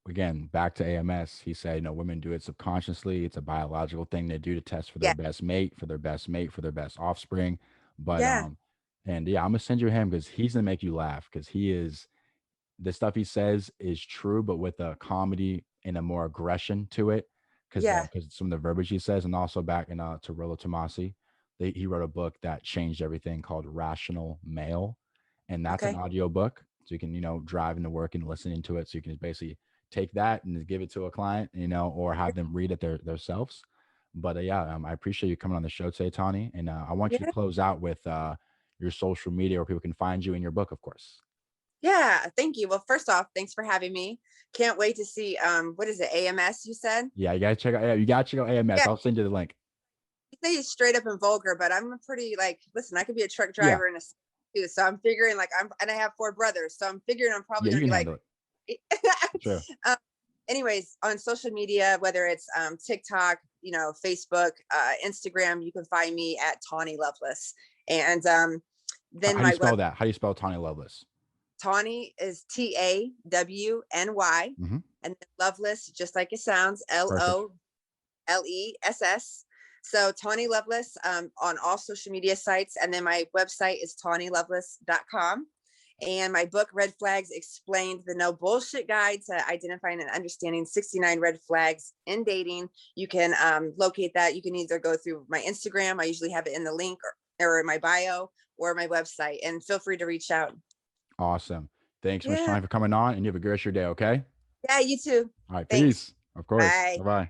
Again, back to AMS, he said, women do it subconsciously. It's a biological thing they do to test for their
Yeah.
best mate, for their best offspring. But
Yeah.
and yeah, I'm gonna send you him because he's gonna make you laugh, because the stuff he says is true, but with a comedy and a more aggression to it. Because
Yeah.
some of the verbiage he says, and also back in to Rollo Tomasi, he wrote a book that changed everything called Rational Male, and that's an
Okay.
audio book, so you can drive into work and listening to it, so you can basically take that and give it to a client, or have them read it themselves. But yeah, I appreciate you coming on the show today, Tawny, and I want you to
Yeah.
close out with your social media where people can find you in your book, of course.
Yeah. Thank you. Well, first off, thanks for having me. Can't wait to see, what is it, AMS you said?
Yeah, you gotta check out. Yeah, you gotta check out AMS.
Yeah.
I'll send you the link.
You say it's straight up and vulgar, but I'm a pretty like, listen, I could be a truck
Yeah,
driver and a too. So I'm figuring like and I have 4 brothers. So I'm figuring I'm probably
yeah, you
gonna
can
be like,
handle it. True.
anyways, on social media, whether it's TikTok, Facebook, Instagram, you can find me at tawnyloveless. And then
How do you
my web
spell that? How do you spell Tawny Loveless?
Tawny is TAWNY,
Hmm.
and then Loveless, just like it sounds,
Perfect.
LOLESS. So Tawny Loveless on all social media sites. And then my website is tawnyloveless.com. And my book, Red Flags Explained, the no bullshit guide to identifying and understanding 69 red flags in dating. You can locate that. You can either go through my Instagram. I usually have it in the link or in my bio, or my website. And feel free to reach out.
Awesome. Thanks so much,
Yeah.
Tawny, for coming on, and you have a good rest of your day. Okay.
Yeah, you too.
All right.
Thanks.
Peace. Of course.
Bye.
Bye bye.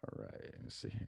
All right. Let's see here.